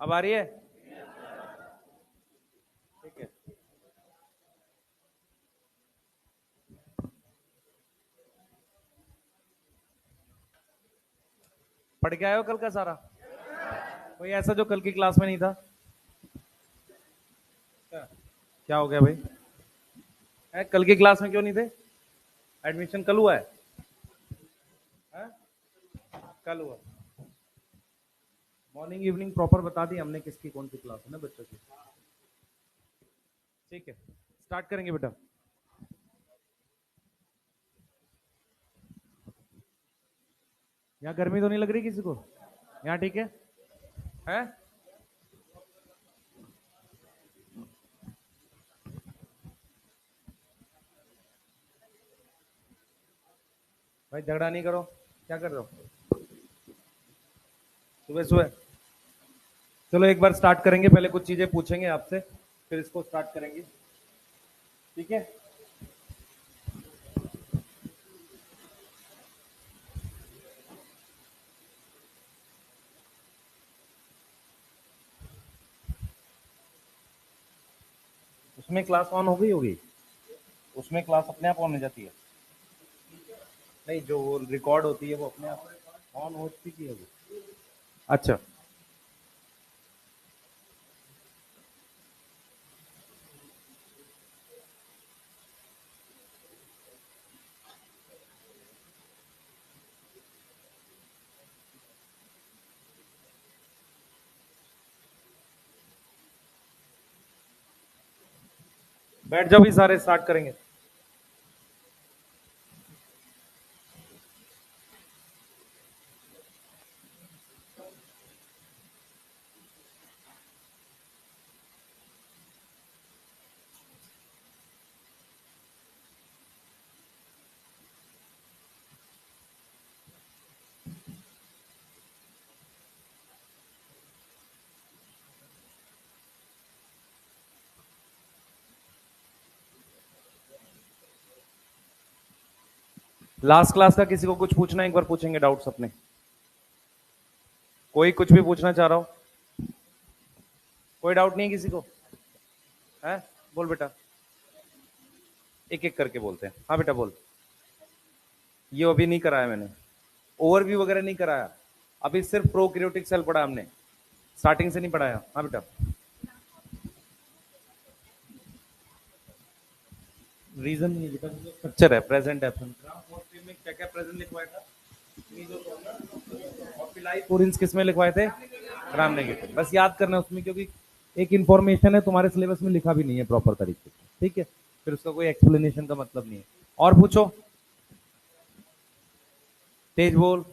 अब आ रही है? ठीक है। पढ़ के आए हो कल का सारा? कोई ऐसा जो कल की क्लास में नहीं था? क्या क्या हो गया भाई? कल की क्लास में क्यों नहीं थे? एडमिशन कल हुआ है? हैं? कल हुआ। मॉर्निंग इवनिंग प्रॉपर बता दी हमने किसकी कौन सी क्लास है ना बच्चों की। ठीक है, स्टार्ट करेंगे बेटा। यहाँ गर्मी तो नहीं लग रही किसी को? यहाँ ठीक है? हैं? भाई झगड़ा नहीं करो। क्या कर रहे हो सुबह सुबह? चलो एक बार स्टार्ट करेंगे, पहले कुछ चीजें पूछेंगे आपसे, फिर इसको स्टार्ट करेंगे। ठीक है? उसमें क्लास ऑन हो गई होगी। उसमें क्लास अपने आप ऑन हो जाती है। नहीं, जो वो रिकॉर्ड होती है वो अपने आप ऑन होती की होगी। अच्छा। बैठ जाओ भी सारे, स्टार्ट करेंगे। लास्ट क्लास का किसी को कुछ पूछना है? एक बार पूछेंगे डाउट्स अपने। कोई कुछ भी पूछना चाह रहा हो? कोई डाउट नहीं है किसी को? है? बोल बेटा। एक एक करके बोलते हैं। हाँ बेटा बोल। ये अभी नहीं कराया मैंने, ओवरव्यू वगैरह नहीं कराया। अभी सिर्फ प्रोकैरियोटिक सेल पढ़ा हमने, स्टार्टिंग से नहीं पढ़ाया। हाँ बेटा। रीजन नहीं बेटा, स्ट्रक्चर है, प्रेजेंट एब्सेंट। में क्या क्या प्रेजेंट लिखवाया था? और फिलाइपोरिन्स किस में लिखवाए थे? Gram negative. बस याद करना है उसमें, क्योंकि एक इंफॉर्मेशन है तुम्हारे सिलेबस में लिखा भी नहीं है प्रॉपर तरीके से। ठीक है, फिर उसका कोई एक्सप्लेनेशन का मतलब नहीं है। और पूछो, तेज बोल।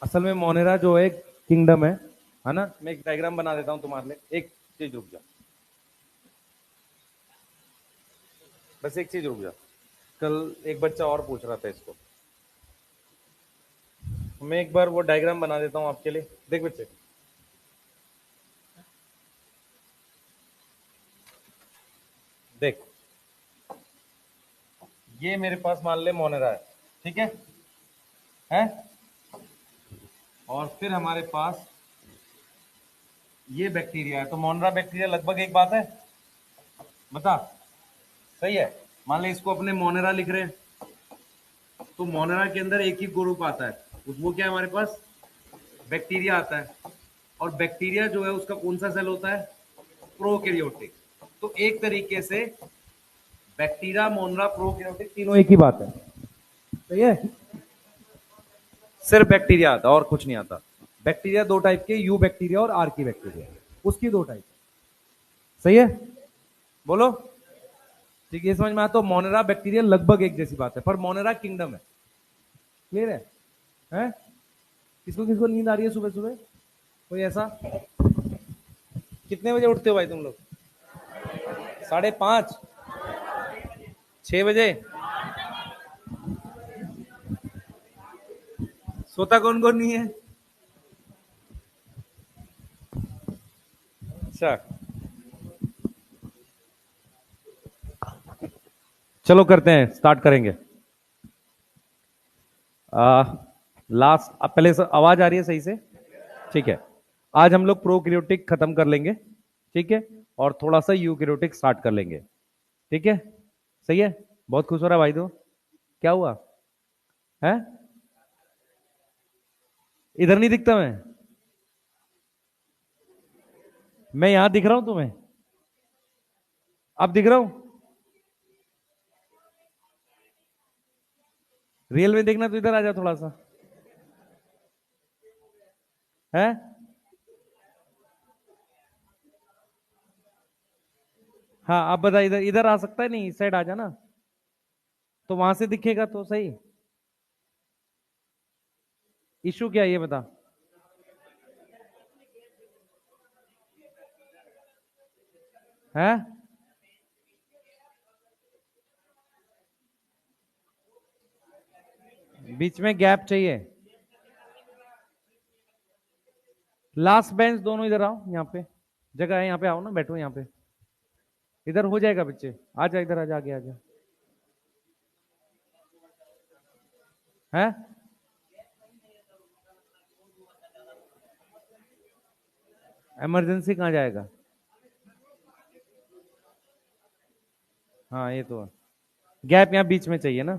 असल में मोनेरा जो है किंगडम है ना? मैं एक डायग्राम बना देता हूं तुम्हारे लिए। एक चीज रुक जा, बस एक चीज रुक जा। कल एक बच्चा और पूछ रहा था इसको, मैं एक बार वो डायग्राम बना देता हूं आपके लिए। देख बच्चे, देख, ये मेरे पास मान ले मोनेरा है। ठीक है? और फिर हमारे पास ये बैक्टीरिया है। तो मोनेरा बैक्टीरिया लगभग एक बात है, बता। सही है। मान ले इसको अपने मोनेरा लिख रहे हैं, तो मोनेरा के अंदर एक ही ग्रुप आता है, वो क्या है हमारे पास? बैक्टीरिया आता है। और बैक्टीरिया जो है उसका कौन सा सेल होता है? प्रोकैरियोटिक। तो एक तरीके से बैक्टीरिया, मोनरा, प्रोकैरियोटिक तीनों एक ही बात है। सही है? सिर्फ बैक्टीरिया आता और कुछ नहीं आता। बैक्टीरिया दो टाइप के, यू बैक्टीरिया और आर की बैक्टीरिया, उसकी दो टाइप। सही है? बोलो। ठीक है, समझ में आता। तो मोनेरा बैक्टीरिया लगभग एक जैसी बात है, पर मोनेरा किंगडम है। क्लियर है? हैं? किसको किसको नींद आ रही है सुबह सुबह? कोई ऐसा? कितने बजे उठते हो भाई तुम लोग? 5:30? 6 बजे? सोता कौन कौन नहीं है? अच्छा, चलो करते हैं, स्टार्ट करेंगे। लास्ट, अब पहले आवाज आ रही है सही से? ठीक है। आज हम लोग प्रोकैरियोटिक खत्म कर लेंगे, ठीक है, और थोड़ा सा यूकैरियोटिक स्टार्ट कर लेंगे, ठीक है? सही है। बहुत खुश हो रहा है भाई। तो क्या हुआ है? इधर नहीं दिखता मैं यहां दिख रहा हूं तुम्हें? अब दिख रहा हूं? रियल में देखना तो इधर आ जा थोड़ा सा। है? हाँ, अब बता, इधर इधर आ सकता है? नहीं, इस साइड आ जा ना, तो वहां से दिखेगा तो सही। इशू क्या है ये बता। है? बीच में गैप चाहिए। लास्ट बेंच दोनों इधर आओ, यहाँ पे जगह है, यहाँ पे आओ ना, बैठो यहाँ पे। इधर हो जाएगा बच्चे, आ जा इधर, आ जा, आगे आ जा। है? इमरजेंसी कहाँ जाएगा? हाँ ये तो है। गैप यहाँ बीच में चाहिए ना,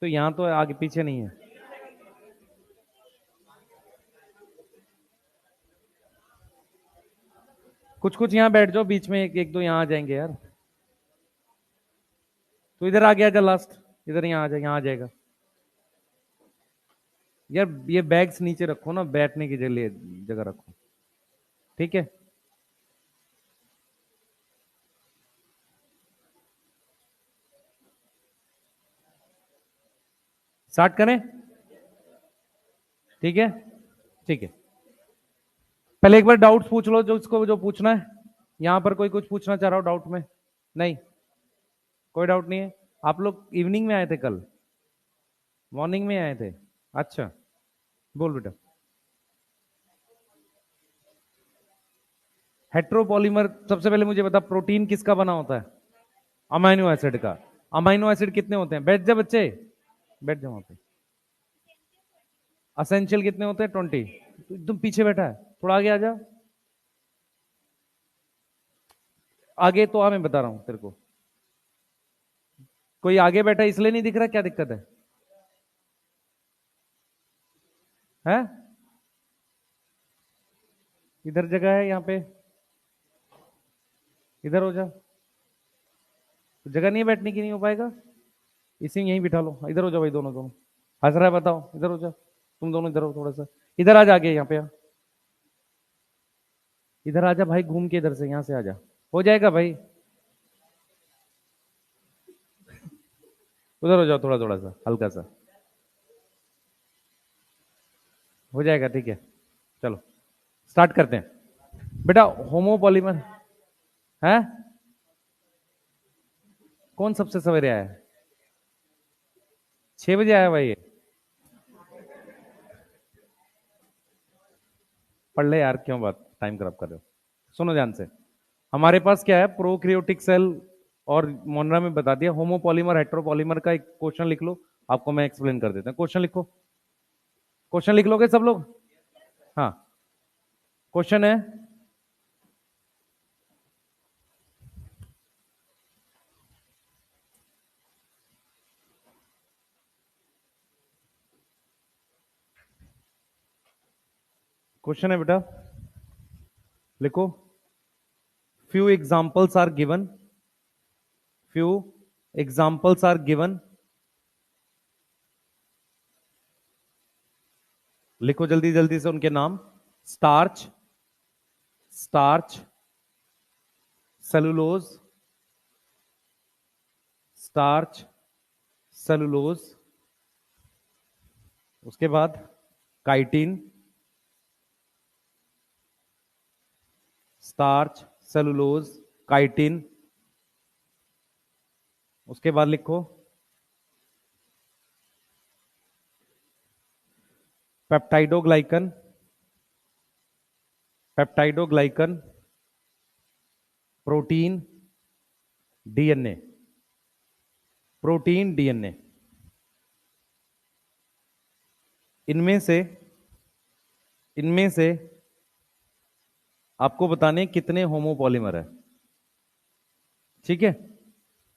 तो यहाँ तो आगे पीछे नहीं है। कुछ कुछ यहाँ बैठ जाओ बीच में, एक एक दो यहाँ आ जाएंगे यार। तो इधर आ गया, जा लास्ट, इधर यहाँ आ जा, यहाँ आ जाएगा। यार ये बैग्स नीचे रखो ना, बैठने की जगह जगह रखो, ठीक है? स्टार्ट करें? ठीक है, ठीक है। पहले एक बार डाउट्स पूछ लो, जो इसको जो पूछना है। यहां पर कोई कुछ पूछना चाह रहा हो डाउट में? नहीं, कोई डाउट नहीं है। आप लोग इवनिंग में आए थे कल? मॉर्निंग में आए थे? अच्छा, बोल बेटा। हेट्रोपॉलीमर, सबसे पहले मुझे बता, प्रोटीन किसका बना होता है? अमाइनो एसिड का। अमाइनो एसिड कितने होते हैं? बैठ जा बच्चे, बैठ जाओ वहां पे। असेंशियल कितने होते हैं? 20। तुम पीछे बैठा है, थोड़ा आगे आ जा। आगे तो मैं बता रहा हूं तेरे को। कोई आगे बैठा इसलिए नहीं दिख रहा, क्या दिक्कत है? है? इधर जगह है यहाँ पे, इधर हो जा। तो जगह नहीं है बैठने की, नहीं हो पाएगा। इसी में यहीं बिठा लो, इधर हो जाओ भाई, दोनों दोनों। हंस रहा है, बताओ, इधर हो जा। तुम दोनों इधर हो थोड़ा सा, इधर आ जा, आगे यहाँ पे आ। इधर आ जा भाई, घूम के इधर से, यहाँ से आ जा। हो जाएगा भाई, उधर हो जाओ, थोड़ा थोड़ा सा, हल्का सा। हो जाएगा, ठीक है। चलो स्टार्ट करते हैं बेटा। होमोपॉलीमर है? कौन सबसे सवेरे आया है? 6 बजे आया भाई ये? पढ़ ले यार, क्यों बात टाइम खराब कर रहे हो। सुनो ध्यान से। हमारे पास क्या है, प्रोक्रियोटिक सेल, और मोनरा में बता दिया। होमोपॉलीमर हेट्रोपॉलीमर का एक क्वेश्चन लिख लो, आपको मैं एक्सप्लेन कर देता हूँ। क्वेश्चन लिखो, क्वेश्चन लिख लोगे सब लोग? हाँ, क्वेश्चन है, क्वेश्चन है बेटा, लिखो। Few examples are given, few examples are given. लिखो जल्दी जल्दी से उनके नाम। Starch, starch, cellulose, starch, cellulose. उसके बाद काइटिन, स्टार्च, सेलुलोज, काइटिन। उसके बाद लिखो peptidoglycan, peptidoglycan, protein, DNA, protein DNA. इनमें से इनमें से आपको बताने कितने होमोपॉलीमर है, ठीक है?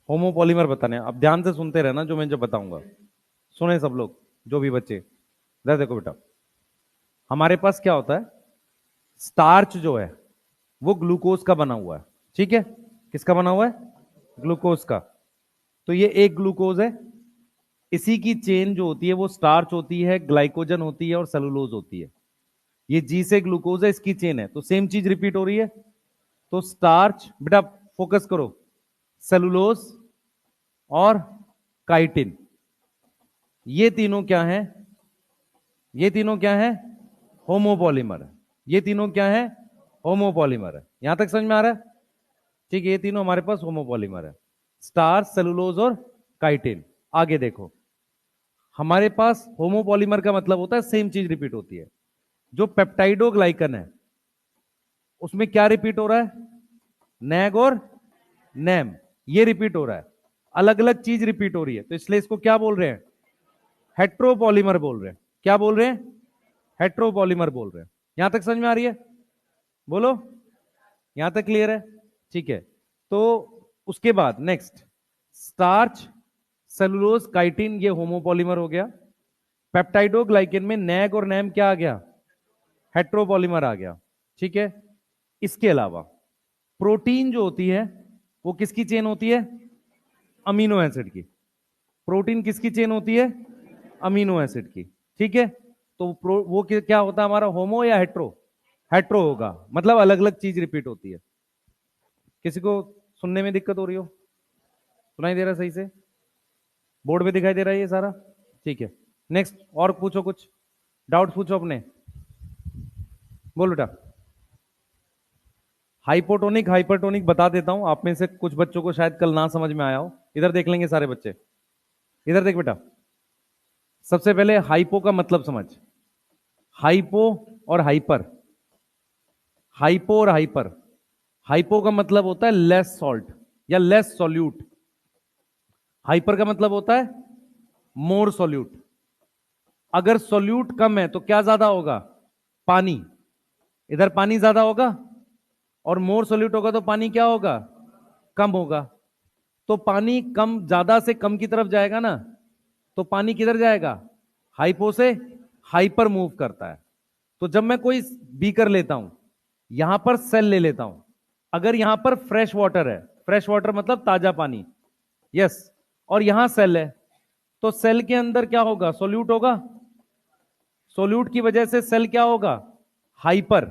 होमोपॉलीमर बताने, अब ध्यान से सुनते रहना जो मैं जब बताऊंगा, सुने सब लोग, जो भी बच्चे। इधर देखो बेटा, हमारे पास क्या होता है, स्टार्च जो है वो ग्लूकोज का बना हुआ है, ठीक है? किसका बना हुआ है? ग्लूकोज का। तो ये एक ग्लूकोज है, इसी की चेन जो होती है वो स्टार्च होती है, ग्लाइकोजन होती है और सेलुलोज होती है। ये जी से ग्लूकोज है, इसकी चेन है, तो सेम चीज रिपीट हो रही है। तो स्टार्च, बेटा फोकस करो, सेलुलोज और काइटिन, ये तीनों क्या है? ये तीनों क्या है? होमोपॉलीमर है। ये तीनों क्या है? होमोपॉलीमर है। यहां तक समझ में आ रहा है? ठीक है, ये तीनों हमारे पास होमोपॉलीमर है, स्टार्च, सेलुलोज और काइटिन। आगे देखो, हमारे पास होमोपॉलीमर का मतलब होता है सेम चीज रिपीट होती है। जो पेप्टाइडोग्लाइकन है उसमें क्या रिपीट हो रहा है? नैग और नैम, ये रिपीट हो रहा है, अलग अलग चीज रिपीट हो रही है, तो इसलिए इसको क्या बोल रहे हैं? हेट्रोपॉलीमर बोल रहे हैं। क्या बोल रहे हैं? हेट्रोपॉलीमर बोल रहे हैं। यहां तक समझ में आ रही है? बोलो, यहां तक क्लियर है? ठीक है, तो उसके बाद नेक्स्ट, स्टार्च, सेलुलोज, काइटिन, ये होमोपॉलीमर हो गया। पेप्टाइडोग्लाइकेन में नैग और नैम क्या आ गया? हेट्रोपॉलीमर आ गया, ठीक है? इसके अलावा प्रोटीन जो होती है वो किसकी चेन होती है? अमीनो एसिड की। प्रोटीन किसकी चेन होती है? अमीनो एसिड की, ठीक है? तो वो क्या होता है हमारा, होमो या हेट्रो? हेट्रो होगा, मतलब अलग अलग चीज रिपीट होती है। किसी को सुनने में दिक्कत हो रही हो? सुनाई दे रहा है सही से? बोर्ड पे दिखाई दे रहा है ये सारा? ठीक है, नेक्स्ट और पूछो, कुछ डाउट पूछो अपने, बोल बेटा। हाइपोटोनिक हाइपरटोनिक बता देता हूं, आप में से कुछ बच्चों को शायद कल ना समझ में आया हो। इधर देख लेंगे सारे बच्चे, इधर देख बेटा। सबसे पहले हाइपो का मतलब समझ, हाइपो और हाइपर। हाइपो और हाइपर, हाइपो का मतलब होता है लेस सॉल्ट या लेस सॉल्यूट, हाइपर का मतलब होता है मोर सॉल्यूट। अगर सॉल्यूट कम है तो क्या ज्यादा होगा? पानी, इधर पानी ज्यादा होगा, और मोर सॉल्यूट होगा तो पानी क्या होगा? कम होगा। तो पानी कम, ज्यादा से कम की तरफ जाएगा ना, तो पानी किधर जाएगा? हाइपो से हाइपर मूव करता है। तो जब मैं कोई बीकर लेता हूं, यहां पर सेल ले लेता हूं, अगर यहां पर फ्रेश वाटर है, फ्रेश वाटर मतलब ताजा पानी, यस, और यहां सेल है, तो सेल के अंदर क्या होगा? सोल्यूट होगा। सोल्यूट की वजह से सेल क्या होगा? हाइपर।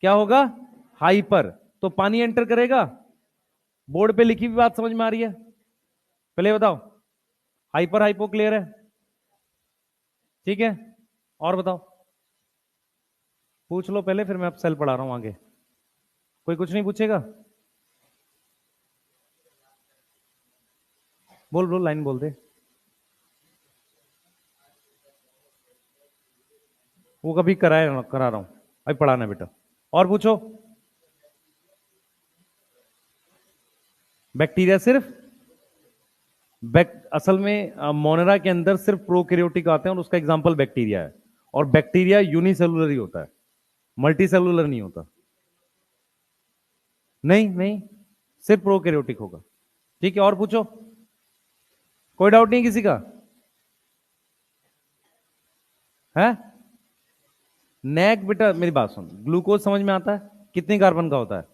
क्या होगा? हाइपर। तो पानी एंटर करेगा। बोर्ड पे लिखी हुई बात समझ में आ रही है? पहले बताओ, हाइपर हाइपो क्लियर है? ठीक है, और बताओ, पूछ लो पहले, फिर मैं अब सेल पढ़ा रहा हूं आगे। कोई कुछ नहीं पूछेगा? बोल बोल, लाइन बोल दे। वो कभी कराया करा रहा हूं, अभी पढ़ाना बेटा। और पूछो। बैक्टीरिया सिर्फ, असल में मोनेरा के अंदर सिर्फ प्रोकैरियोटिक आते हैं और उसका एग्जांपल बैक्टीरिया है। और बैक्टीरिया यूनिसेलुलर ही होता है, मल्टी सेलुलर नहीं होता। नहीं नहीं, सिर्फ प्रोकैरियोटिक होगा। ठीक है, और पूछो, कोई डाउट नहीं किसी का? है? नैक बेटा मेरी बात सुन, ग्लूकोज समझ में आता है कितने कार्बन का होता है?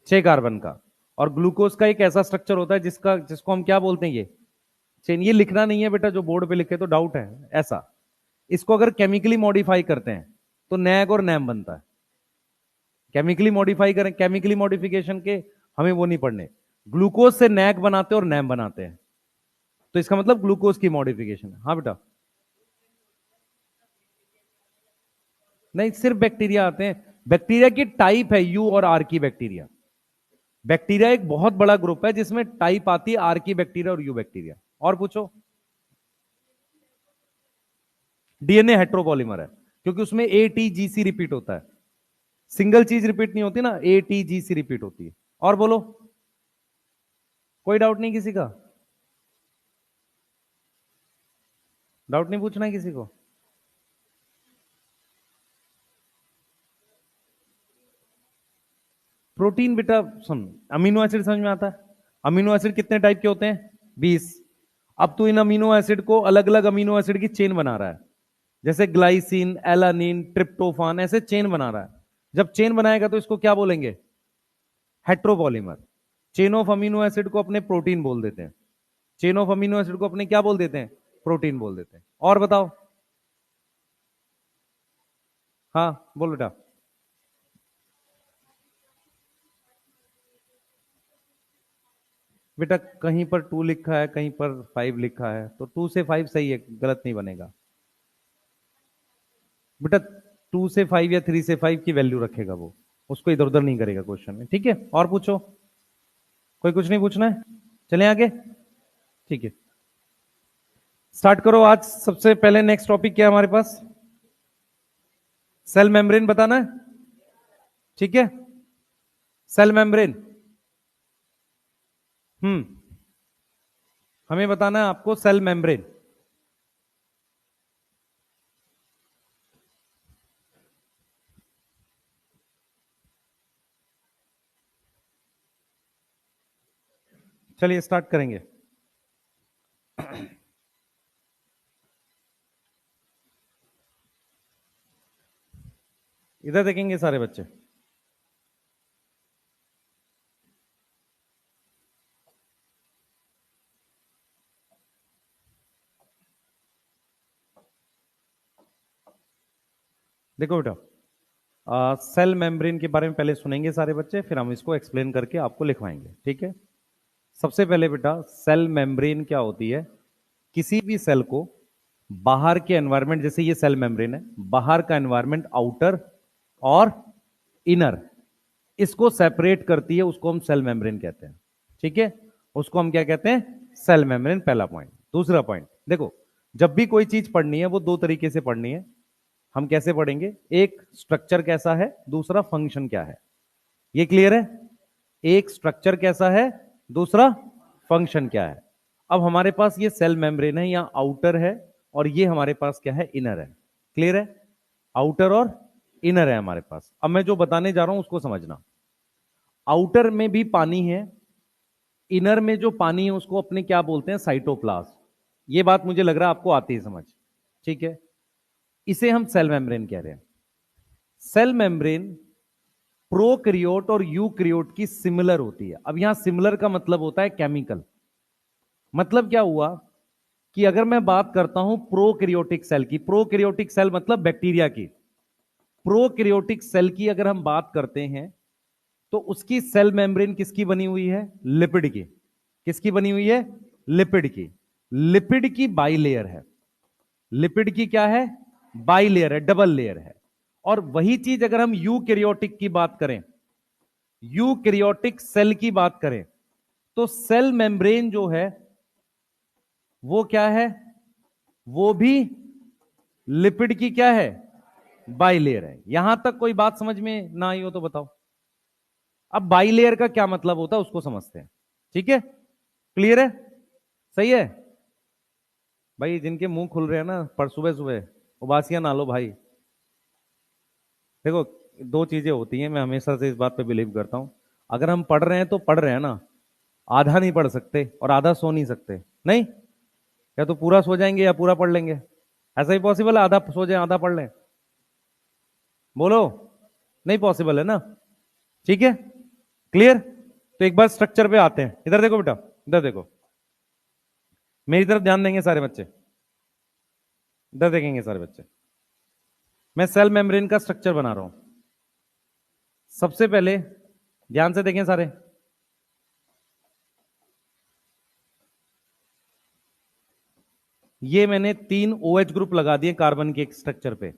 6 कार्बन का। और ग्लूकोज का एक ऐसा स्ट्रक्चर होता है जिसको हम क्या बोलते हैं, ये चेन। ये लिखना नहीं है बेटा, जो बोर्ड पे लिखे तो डाउट है ऐसा। इसको अगर केमिकली मॉडिफाई करते हैं तो नैग और नैम बनता है। केमिकली मॉडिफाई करें, केमिकली मॉडिफिकेशन के हमें वो नहीं पढ़ने। ग्लूकोज से नैग बनाते हैं और नैम बनाते हैं, तो इसका मतलब ग्लूकोज की मॉडिफिकेशन है। हाँ बेटा, नहीं सिर्फ बैक्टीरिया आते हैं। बैक्टीरिया की टाइप है यू और आर की बैक्टीरिया। बैक्टीरिया एक बहुत बड़ा ग्रुप है जिसमें टाइप आती है आर की बैक्टीरिया और यू बैक्टीरिया। और पूछो। डीएनए हेट्रोपॉलीमर है क्योंकि उसमें एटीजीसी रिपीट होता है, सिंगल चीज रिपीट नहीं होती ना, एटीजीसी रिपीट होती है। और बोलो, कोई डाउट नहीं किसी का? डाउट नहीं पूछना है किसी को? प्रोटीन बेटा सुन, अमीनो एसिड समझ में आता है? अमीनो एसिड कितने टाइप के होते हैं? 20। अब तू इन अमीनो एसिड को अलग अलग अमीनो एसिड की चेन बना रहा है, जैसे ग्लाइसिन, एलानिन, ट्रिप्टोफान, ऐसे चेन बना रहा है। जब चेन बनाएगा तो इसको क्या बोलेंगे? Heteropolymer. Chain of amino acid को अपने प्रोटीन बोल देते हैं, चेन ऑफ अमीनो एसिड को अपने क्या बोल देते हैं? प्रोटीन बोल देते हैं। और बताओ। हाँ बोल बेटा। बेटा कहीं पर 2 लिखा है, कहीं पर 5 लिखा है, तो 2 से 5 सही है, गलत नहीं बनेगा बेटा। 2 से 5 या 3 से 5 की वैल्यू रखेगा वो, उसको इधर उधर नहीं करेगा क्वेश्चन में। ठीक है, और पूछो। कोई कुछ नहीं पूछना है? चलें आगे। ठीक है, स्टार्ट करो। आज सबसे पहले नेक्स्ट टॉपिक क्या है हमारे पास? सेल मेम्ब्रेन बताना है। ठीक है, सेल मेम्ब्रेन। हमें बताना है आपको सेल मेम्ब्रेन। चलिए स्टार्ट करेंगे। इधर देखेंगे सारे बच्चे। देखो बेटा, सेल मेम्ब्रेन के बारे में पहले सुनेंगे सारे बच्चे, फिर हम इसको एक्सप्लेन करके आपको लिखवाएंगे। ठीक है, सबसे पहले बेटा सेल मेम्ब्रेन क्या होती है? किसी भी सेल को बाहर के एनवायरनमेंट, जैसे ये सेल मेम्ब्रेन है, बाहर का एनवायरनमेंट आउटर और इनर, इसको सेपरेट करती है, उसको हम सेल मेम्ब्रेन कहते हैं। ठीक है, उसको हम क्या कहते हैं? Cell membrane. पहला पॉइंट। दूसरा पॉइंट देखो, जब भी कोई चीज पढ़नी है वो दो तरीके से पढ़नी है। हम कैसे पढ़ेंगे? एक स्ट्रक्चर कैसा है, दूसरा फंक्शन क्या है। ये क्लियर है? एक स्ट्रक्चर कैसा है, दूसरा फंक्शन क्या है। अब हमारे पास ये सेल मेम्ब्रेन है, या आउटर है, और ये हमारे पास क्या है? इनर है। क्लियर है? आउटर और इनर है हमारे पास। अब मैं जो बताने जा रहा हूं उसको समझना। आउटर में भी पानी है, इनर में जो पानी है उसको अपने क्या बोलते हैं? साइटोप्लाज्म। ये बात मुझे लग रहा है आपको आती है समझ। ठीक है, इसे हम सेल मेम्ब्रेन कह रहे हैं। सेल मेम्ब्रेन प्रोकैरियोट और यूकैरियोट की सिमिलर होती है। अब यहां सिमिलर का मतलब होता है केमिकल। मतलब क्या हुआ कि अगर मैं बात करता हूं प्रोकैरियोटिक सेल की, प्रोकैरियोटिक सेल मतलब बैक्टीरिया की, प्रोकैरियोटिक सेल की अगर हम बात करते हैं तो उसकी सेल मेम्ब्रेन किसकी बनी हुई है? लिपिड की। किसकी बनी हुई है? लिपिड की। लिपिड की बाइलेयर है। लिपिड की क्या है? बाइलेयर है, डबल लेयर है। और वही चीज अगर हम यूकैरियोटिक की बात करें, यूकैरियोटिक सेल की बात करें, तो सेल मेम्ब्रेन जो है वो क्या है? वो भी लिपिड की क्या है? बाइलेयर है। यहां तक कोई बात समझ में ना आई हो तो बताओ। अब बाइलेयर का क्या मतलब होता है उसको समझते हैं। ठीक है, क्लियर है? सही है भाई। जिनके मुंह खुल रहे हैं ना पर सुबह सुबह, उबासियां ना लो भाई। देखो, दो चीजें होती हैं, मैं हमेशा से इस बात पे बिलीव करता हूं। अगर हम पढ़ रहे हैं तो पढ़ रहे हैं ना, आधा नहीं पढ़ सकते और आधा सो नहीं सकते। नहीं, या तो पूरा सो जाएंगे या पूरा पढ़ लेंगे। ऐसा ही पॉसिबल है आधा सो जाए आधा पढ़ लें? बोलो, नहीं पॉसिबल है ना। ठीक है, क्लियर? तो एक बार स्ट्रक्चर पे आते हैं। इधर देखो बेटा, इधर देखो, मेरी तरफ ध्यान देंगे सारे बच्चे। इधर देखेंगे सारे बच्चे। मैं सेल मेम्ब्रेन का स्ट्रक्चर बना रहा हूं। सबसे पहले ध्यान से देखें सारे। ये मैंने 3 OH ग्रुप लगा दिए कार्बन के एक स्ट्रक्चर पे।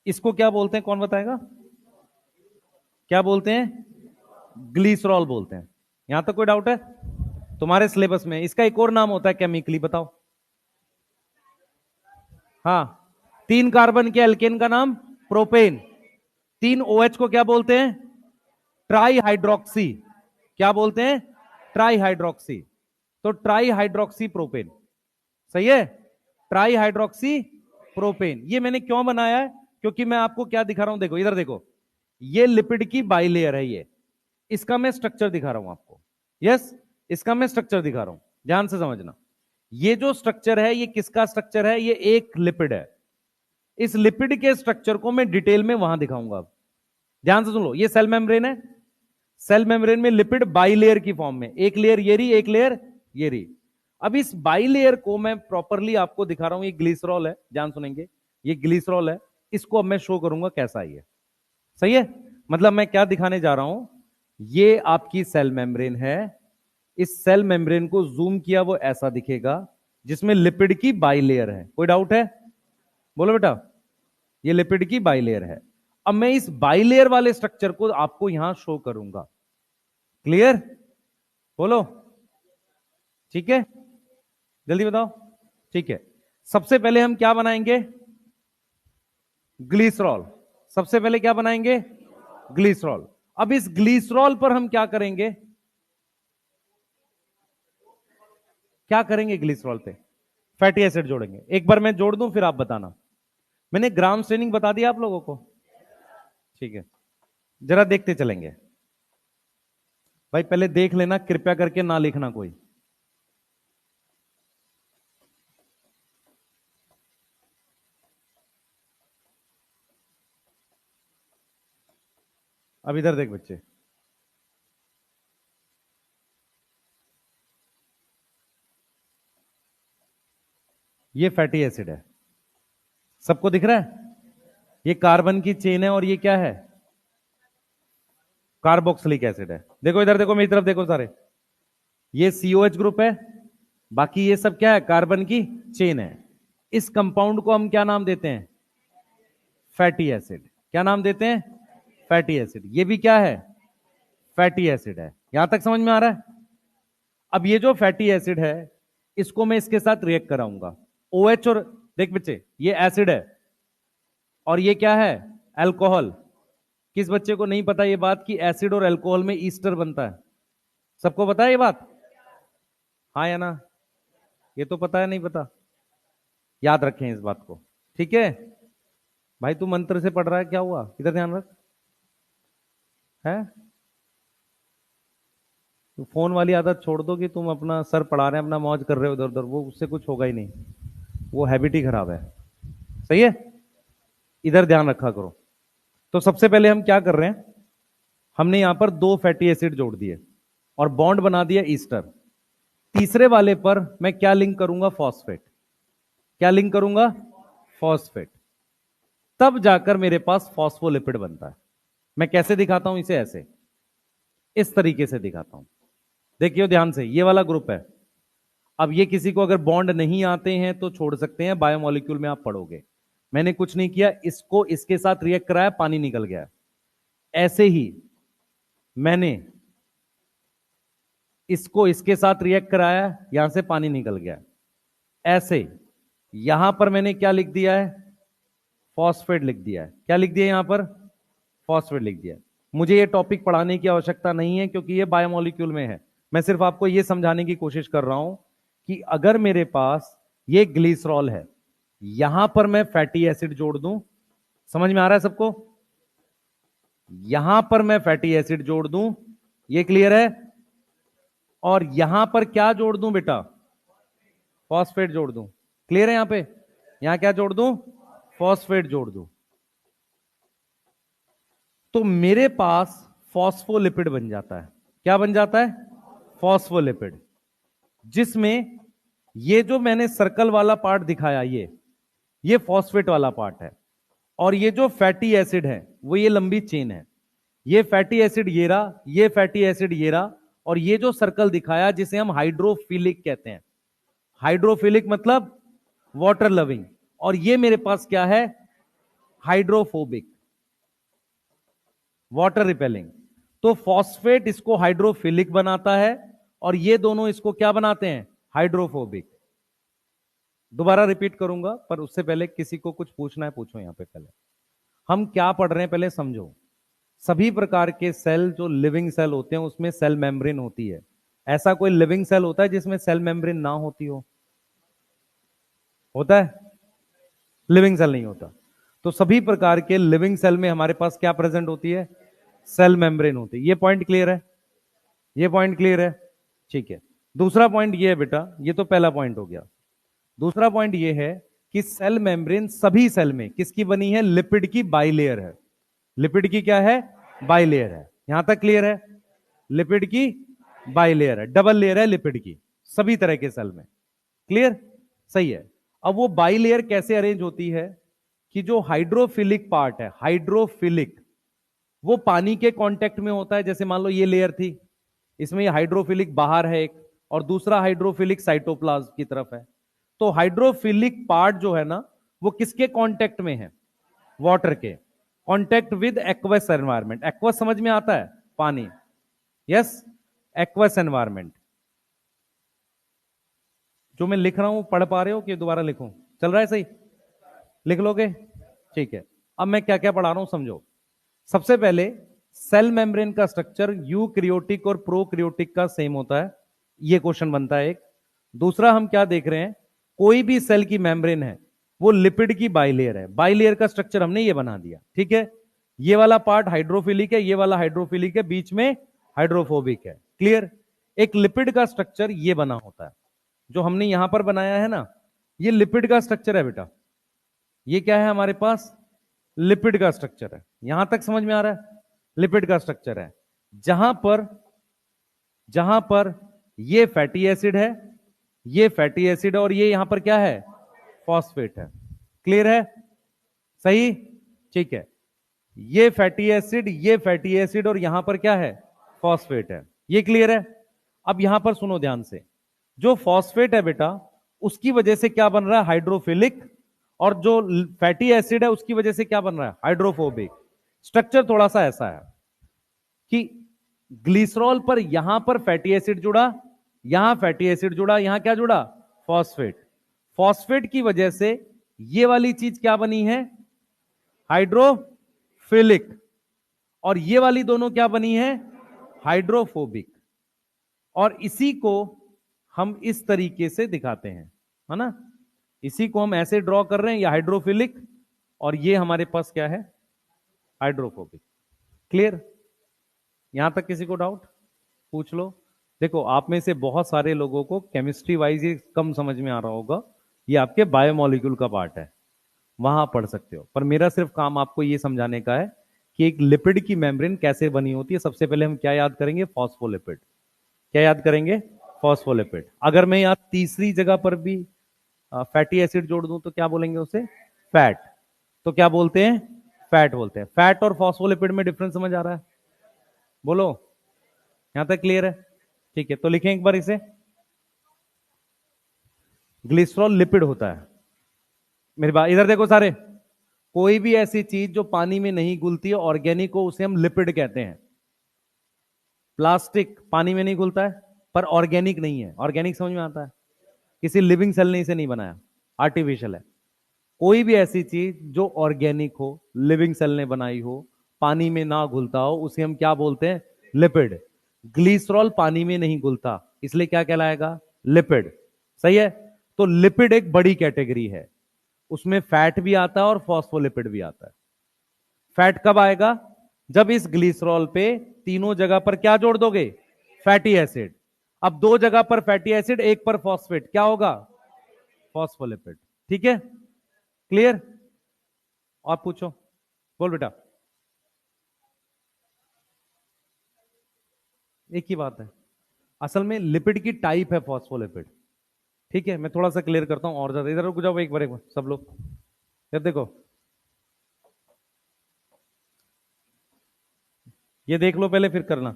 इसको क्या बोलते हैं, कौन बताएगा? क्या बोलते हैं? ग्लिसरॉल बोलते हैं। यहां तक कोई डाउट है? तुम्हारे सिलेबस में इसका एक और नाम होता है केमिकली, बताओ। हाँ, 3 कार्बन के एल्केन का नाम प्रोपेन। 3 OH को क्या बोलते हैं? Try hydroxy. क्या बोलते हैं? Try hydroxy. तो ट्राई हाइड्रोक्सी प्रोपेन। सही है, ट्राई हाइड्रोक्सी प्रोपेन। ये मैंने क्यों बनाया है? क्योंकि मैं आपको क्या दिखा रहा हूं, देखो इधर देखो, ये लिपिड की बाइलेयर है। इसका मैं स्ट्रक्चर दिखा रहा हूं आपको। यस, इसका मैं स्ट्रक्चर दिखा रहा हूं, ध्यान से समझना। ये जो स्ट्रक्चर है ये किसका स्ट्रक्चर है? ये एक लिपिड है। इस लिपिड के स्ट्रक्चर को मैं डिटेल में वहां दिखाऊंगा। ध्यान से सुन लो, ये सेल मेम्ब्रेन है। सेल मेम्ब्रेन में लिपिड बाइलेयर की फॉर्म में, एक लेयर ये रही, एक लेयर ये रही। अब इस बाइलेयर को मैं प्रॉपरली आपको दिखा रहा हूं। ये ग्लिसरॉल है, ध्यान सुनेंगे, ये ग्लिसरॉल है। इसको अब मैं शो करूंगा कैसा है ये। सही है? मतलब मैं क्या दिखाने जा रहा हूं, ये आपकी सेल मेम्ब्रेन है। इस सेल मेम्ब्रेन को जूम किया वो ऐसा दिखेगा, जिसमें लिपिड की बाइलेयर है। कोई डाउट है? बोलो बेटा, ये लिपिड की बाइलेयर है। अब मैं इस बाइलेयर वाले स्ट्रक्चर को आपको यहां शो करूंगा। क्लियर? बोलो, ठीक है? जल्दी बताओ। ठीक है, सबसे पहले हम क्या बनाएंगे? ग्लिसरॉल। सबसे पहले क्या बनाएंगे? ग्लिसरॉल। अब इस ग्लिसरॉल पर हम क्या करेंगे? क्या करेंगे ग्लिसरॉल पे? फैटी एसिड जोड़ेंगे। एक बार मैं जोड़ दूं फिर आप बताना। मैंने ग्राम स्ट्रेनिंग बता दिया आप लोगों को? ठीक है, जरा देखते चलेंगे। भाई पहले देख लेना, कृपया करके ना लिखना कोई। अब इधर देख बच्चे, ये फैटी एसिड है। सबको दिख रहा है? ये कार्बन की चेन है और ये क्या है? कार्बोक्सिलिक एसिड है। देखो इधर देखो, मेरी तरफ देखो सारे, ये COH ग्रुप है, बाकी ये सब क्या है? कार्बन की चेन है। इस कंपाउंड को हम क्या नाम देते हैं? Fatty acid. क्या नाम देते हैं? Fatty acid. ये भी क्या है? फैटी एसिड है। यहां तक समझ में आ रहा है? अब ये जो फैटी एसिड है, इसको मैं इसके साथ रिएक्ट कराऊंगा। OH और, देख बच्चे, ये एसिड है और ये क्या है? अल्कोहल। किस बच्चे को नहीं पता ये बात कि एसिड और अल्कोहल में ईस्टर बनता है? सबको पता है ये बात? हाँ या ना? ये तो पता है, नहीं पता? याद रखें इस बात को, ठीक है? भाई तू मंत्र से पढ़ रहा है, क्या हुआ? इधर ध्यान रख। है, तो फोन वाली आदत छोड़ दो कि तुम अपना सर पढ़ा रहे हैं, अपना मौज कर रहे हो इधर उधर, वो उससे कुछ होगा ही नहीं। वो हैबिट ही खराब है। सही है? इधर ध्यान रखा करो। तो सबसे पहले हम क्या कर रहे हैं, हमने यहां पर दो फैटी एसिड जोड़ दिए और बॉन्ड बना दिया ईस्टर। तीसरे वाले पर मैं क्या लिंक करूंगा? फॉस्फेट। क्या लिंक करूंगा? फॉस्फेट। तब जाकर मेरे पास फॉस्फोलिपिड बनता है। मैं कैसे दिखाता हूं इसे? ऐसे, इस तरीके से दिखाता हूं। देखिए ध्यान से, ये वाला ग्रुप है। अब ये किसी को अगर बॉन्ड नहीं आते हैं तो छोड़ सकते हैं, बायोमोलिक्यूल में आप पढ़ोगे। मैंने कुछ नहीं किया, इसको इसके साथ रिएक्ट कराया, पानी निकल गया। ऐसे ही मैंने इसको इसके साथ रिएक्ट कराया, यहां से पानी निकल गया। ऐसे यहां पर मैंने क्या लिख दिया है? फॉस्फेट लिख दिया है। क्या लिख दिया यहां पर? फॉस्फेट लिख दिया है। मुझे ये टॉपिक पढ़ाने की आवश्यकता नहीं है क्योंकि ये बायोमोलिक्यूल में है। मैं सिर्फ आपको ये समझाने की कोशिश कर रहा हूं कि अगर मेरे पास ये ग्लिसरॉल है, यहां पर मैं फैटी एसिड जोड़ दूं, समझ में आ रहा है सबको? यहां पर मैं फैटी एसिड जोड़ दूं, ये क्लियर है? और यहां पर क्या जोड़ दूं बेटा? फॉस्फेट जोड़ दूं। क्लियर है? यहां पे, यहां क्या जोड़ दूं? फॉस्फेट जोड़ दूं। तो मेरे पास फॉस्फोलिपिड बन जाता है। क्या बन जाता है? फॉस्फोलिपिड। जिसमें ये जो मैंने सर्कल वाला पार्ट दिखाया, ये फॉस्फेट वाला पार्ट है। और ये जो फैटी एसिड है वो ये लंबी चेन है। ये फैटी एसिड ये रहा, ये फैटी एसिड ये रहा, और ये जो सर्कल दिखाया जिसे हम हाइड्रोफिलिक कहते हैं। हाइड्रोफिलिक मतलब वाटर लविंग। और ये मेरे पास क्या है? Hydrophobic, water repelling. तो फॉस्फेट इसको हाइड्रोफिलिक बनाता है और ये दोनों इसको क्या बनाते हैं? हाइड्रोफोबिक। दोबारा रिपीट करूंगा, पर उससे पहले किसी को कुछ पूछना है पूछो। यहां पे पहले हम क्या पढ़ रहे हैं पहले समझो। सभी प्रकार के सेल जो लिविंग सेल होते हैं उसमें सेल मेम्ब्रेन होती है। ऐसा कोई लिविंग सेल होता है जिसमें सेल मेम्ब्रेन ना होती हो? होता है? लिविंग सेल नहीं होता। तो सभी प्रकार के लिविंग सेल में हमारे पास क्या प्रेजेंट होती है? सेल मेम्ब्रेन होती है। ये पॉइंट क्लियर है? ये पॉइंट क्लियर है? ठीक है। दूसरा पॉइंट ये है बेटा, ये तो पहला पॉइंट हो गया। दूसरा पॉइंट ये है कि सेल मेम्ब्रेन सभी सेल में किसकी बनी है? लिपिड की बाइलेयर है। लिपिड की क्या है? बाइलेयर है। यहां तक क्लियर है? लिपिड की बाइलेयर है, डबल लेयर है लिपिड की सभी तरह के सेल में। क्लियर? सही है। अब वो बाइलेयर कैसे अरेंज होती है कि जो हाइड्रोफिलिक पार्ट है, हाइड्रोफिलिक, वो पानी के कांटेक्ट में होता है। जैसे मान लो ये लेयर थी, इसमें ये हाइड्रोफिलिक बाहर है एक, और दूसरा हाइड्रोफिलिक साइटोप्लाज्म की तरफ है। तो हाइड्रोफिलिक पार्ट जो है ना, वो किसके कांटेक्ट में है? वाटर के contact with aqueous environment. Aqueous समझ में आता है? पानी। Yes, aqueous environment. जो मैं लिख रहा हूं पढ़ पा रहे हो कि दोबारा लिखूं? चल रहा है सही? लिख लोगे? ठीक है। अब मैं क्या क्या पढ़ा रहा हूं समझो। सबसे पहले सेल मेम्ब्रेन का स्ट्रक्चर यूकैरियोटिक और प्रोकैरियोटिक का सेम होता है, ये क्वेश्चन बनता है एक। दूसरा हम क्या देख रहे हैं, कोई भी सेल की मेम्ब्रेन है वो लिपिड की बाइलेयर है। बाइलेयर का स्ट्रक्चर हमने ये बना दिया, ठीक है। ये वाला पार्ट हाइड्रोफिलिक है, ये वाला हाइड्रोफिलिक है, बीच में हाइड्रोफोबिक है। क्लियर? एक लिपिड का स्ट्रक्चर ये बना होता है, जो हमने यहां पर बनाया है ना, ये लिपिड का स्ट्रक्चर है बेटा। ये क्या है हमारे पास? लिपिड का स्ट्रक्चर है। यहां तक समझ में आ रहा है? लिपिड का स्ट्रक्चर है, जहां पर ये फैटी एसिड है, ये फैटी एसिड, और ये यहां पर क्या है? फॉस्फेट है। क्लियर है? सही? ठीक है। ये फैटी एसिड, ये फैटी एसिड, और यहां पर क्या है? फॉस्फेट है। ये क्लियर है? अब यहां पर सुनो ध्यान से। जो फॉस्फेट है बेटा, उसकी वजह से क्या बन रहा है? हाइड्रोफिलिक। और जो फैटी एसिड है उसकी वजह से क्या बन रहा है? हाइड्रोफोबिक। स्ट्रक्चर थोड़ा सा ऐसा है कि ग्लिसरॉल पर यहां पर फैटी एसिड जुड़ा, यहां फैटी एसिड जुड़ा, यहां क्या जुड़ा? फॉस्फेट। फॉस्फेट की वजह से ये वाली चीज क्या बनी है? हाइड्रोफिलिक। और ये वाली दोनों क्या बनी है? हाइड्रोफोबिक। और इसी को हम इस तरीके से दिखाते हैं, है ना। इसी को हम ऐसे ड्रॉ कर रहे हैं, ये हाइड्रोफिलिक और ये हमारे पास क्या है? हाइड्रोफोबिक। क्लियर? यहां तक किसी को डाउट? पूछ लो। देखो, आप में से बहुत सारे लोगों को केमिस्ट्री वाइज ये कम समझ में आ रहा होगा, ये आपके बायोमोलिक्यूल का पार्ट है, वहां पढ़ सकते हो। पर मेरा सिर्फ काम आपको ये समझाने का है कि एक लिपिड की मेम्ब्रेन कैसे बनी होती है। सबसे पहले हम क्या याद करेंगे? फॉस्फोलिपिड। क्या याद करेंगे? फॉस्फोलिपिड। अगर मैं यहां तीसरी जगह पर भी फैटी एसिड जोड़ दूं तो क्या बोलेंगे उसे? फैट। तो क्या बोलते हैं? फैट बोलते हैं। फैट और फॉस्फोलिपिड में डिफरेंस समझ आ रहा है? बोलो। यहां तक क्लियर है? ठीक है, तो लिखें एक बार इसे। ग्लिसरॉल लिपिड होता है। मेरी बात इधर देखो सारे। कोई भी ऐसी चीज जो पानी में नहीं घुलती है ऑर्गेनिक हो, उसे हम लिपिड कहते हैं। प्लास्टिक पानी में नहीं घुलता है पर ऑर्गेनिक नहीं है। ऑर्गेनिक समझ में आता है? किसी लिविंग सेल ने इसे नहीं बनाया, आर्टिफिशियल है। कोई भी ऐसी चीज जो ऑर्गेनिक हो, लिविंग सेल ने बनाई हो, पानी में ना घुलता हो, उसे हम क्या बोलते हैं? लिपिड। ग्लिसरॉल पानी में नहीं घुलता, इसलिए क्या कहलाएगा? लिपिड। सही है? तो लिपिड एक बड़ी कैटेगरी है, उसमें फैट भी आता है और फॉस्फोलिपिड भी आता है। फैट कब आएगा? जब इस ग्लिसरॉल पे तीनों जगह पर क्या जोड़ दोगे? Fatty acid. अब दो जगह पर फैटी एसिड, एक पर फॉस्फेट, क्या होगा? फॉस्फोलिपिड। ठीक है? क्लियर? आप पूछो। बोल बेटा। एक ही बात है, असल में लिपिड की टाइप है फॉस्फोलिपिड। ठीक है, मैं थोड़ा सा क्लियर करता हूं और ज्यादा। इधर रुक जाओ एक बार सब लोग। इधर देखो, ये देख लो पहले फिर करना।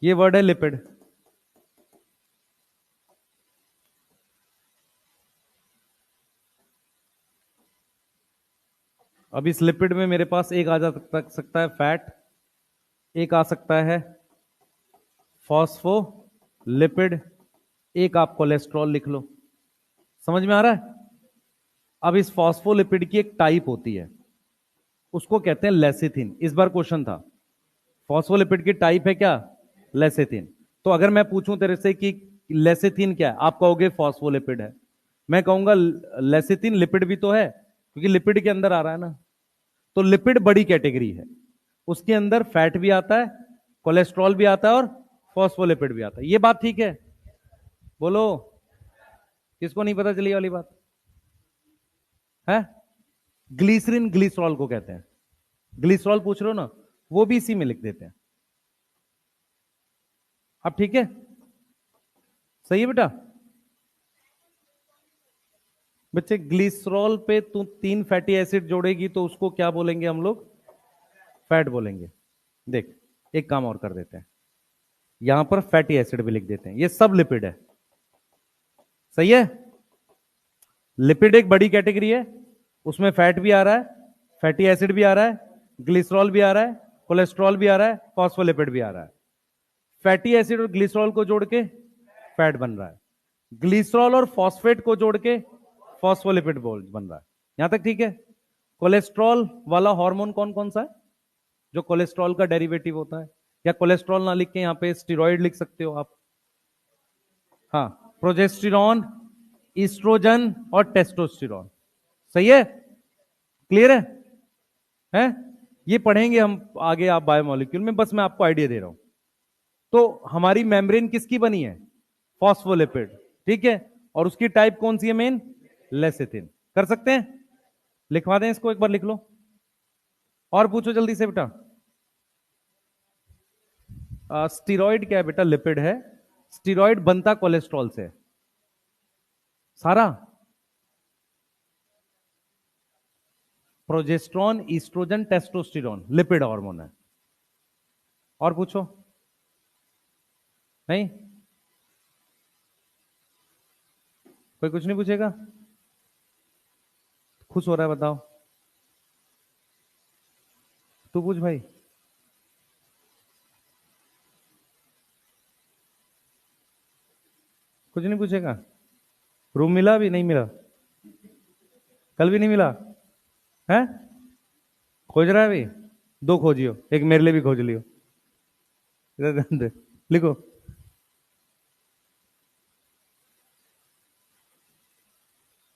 ये वर्ड है लिपिड। अब इस लिपिड में मेरे पास एक आ जा सकता है फैट, एक आ सकता है फॉस्फोलिपिड, एक आप कोलेस्ट्रॉल लिख लो। समझ में आ रहा है? अब इस फॉस्फोलिपिड की एक टाइप होती है, उसको कहते हैं लेसिथिन। इस बार क्वेश्चन था, फॉस्फोलिपिड की टाइप है क्या? लेसिथिन। तो अगर मैं पूछूं तेरे से कि लेसिथिन क्या है, आप कहोगे फॉस्फोलिपिड है। मैं कहूंगा लेसिथिन लिपिड भी तो है, क्योंकि लिपिड के अंदर आ रहा है ना। तो लिपिड बड़ी कैटेगरी है, उसके अंदर फैट भी आता है, कोलेस्ट्रॉल भी आता है और फॉस्फोलिपिड भी आता है। ये बात ठीक है? बोलो, किसको नहीं पता चली ये वाली बात है? ग्लीसरीन ग्लिसरॉल को कहते हैं। ग्लिसरॉल पूछ रहे हो ना, वो भी इसी में लिख देते हैं। अब ठीक है, सही है बेटा? बच्चे ग्लिसरॉल पे तू 3 फैटी एसिड जोड़ेगी तो उसको क्या बोलेंगे हम लोग? फैट बोलेंगे। देख, एक काम और कर देते हैं, यहां पर फैटी एसिड भी लिख देते हैं, ये सब लिपिड है। सही है? लिपिड एक बड़ी कैटेगरी है, उसमें फैट भी आ रहा है, फैटी एसिड भी आ रहा है, ग्लिसरॉल भी आ रहा है, कोलेस्ट्रॉल भी आ रहा है, फॉस्फोलिपिड भी आ रहा है। फैटी एसिड और ग्लिसरॉल को जोड़ के फैट बन रहा है, ग्लिसरॉल और फॉस्फेट को जोड़ के फॉस्फोलिपिड बन रहा है। यहां तक ठीक है? कोलेस्ट्रॉल वाला हार्मोन कौन कौन सा है जो कोलेस्ट्रॉल का डेरिवेटिव होता है? या कोलेस्ट्रॉल ना लिख के यहां पे स्टीरॉयड लिख सकते हो आप। हाँ, प्रोजेस्टेरॉन, ईस्ट्रोजन और टेस्टोस्टेरॉन। सही है? क्लियर है? हैं? ये पढ़ेंगे हम आगे आप बायोमोलिक्यूल में, बस मैं आपको आइडिया दे रहा हूं। तो हमारी मेम्ब्रेन किसकी बनी है? फॉस्फोलिपिड। ठीक है, और उसकी टाइप कौन सी है मेन? लेसिथिन। कर सकते हैं? लिखवा दें इसको, एक बार लिख लो और पूछो जल्दी से बेटा। स्टीरॉइड क्या है बेटा? लिपिड है। स्टीरॉइड बनता कोलेस्ट्रॉल से सारा। Progesterone, oestrogen, testosterone lipid hormone है। और पूछो। नहीं? कोई कुछ नहीं पूछेगा? खुश हो रहा है? बताओ, तू पूछ भाई। कुछ नहीं पूछेगा? रूम मिला? भी नहीं मिला? कल भी नहीं मिला है? खोज रहा है अभी? दो खोजियो, एक मेरे लिए भी खोज लियो। इधर ध्यान दे, लिखो।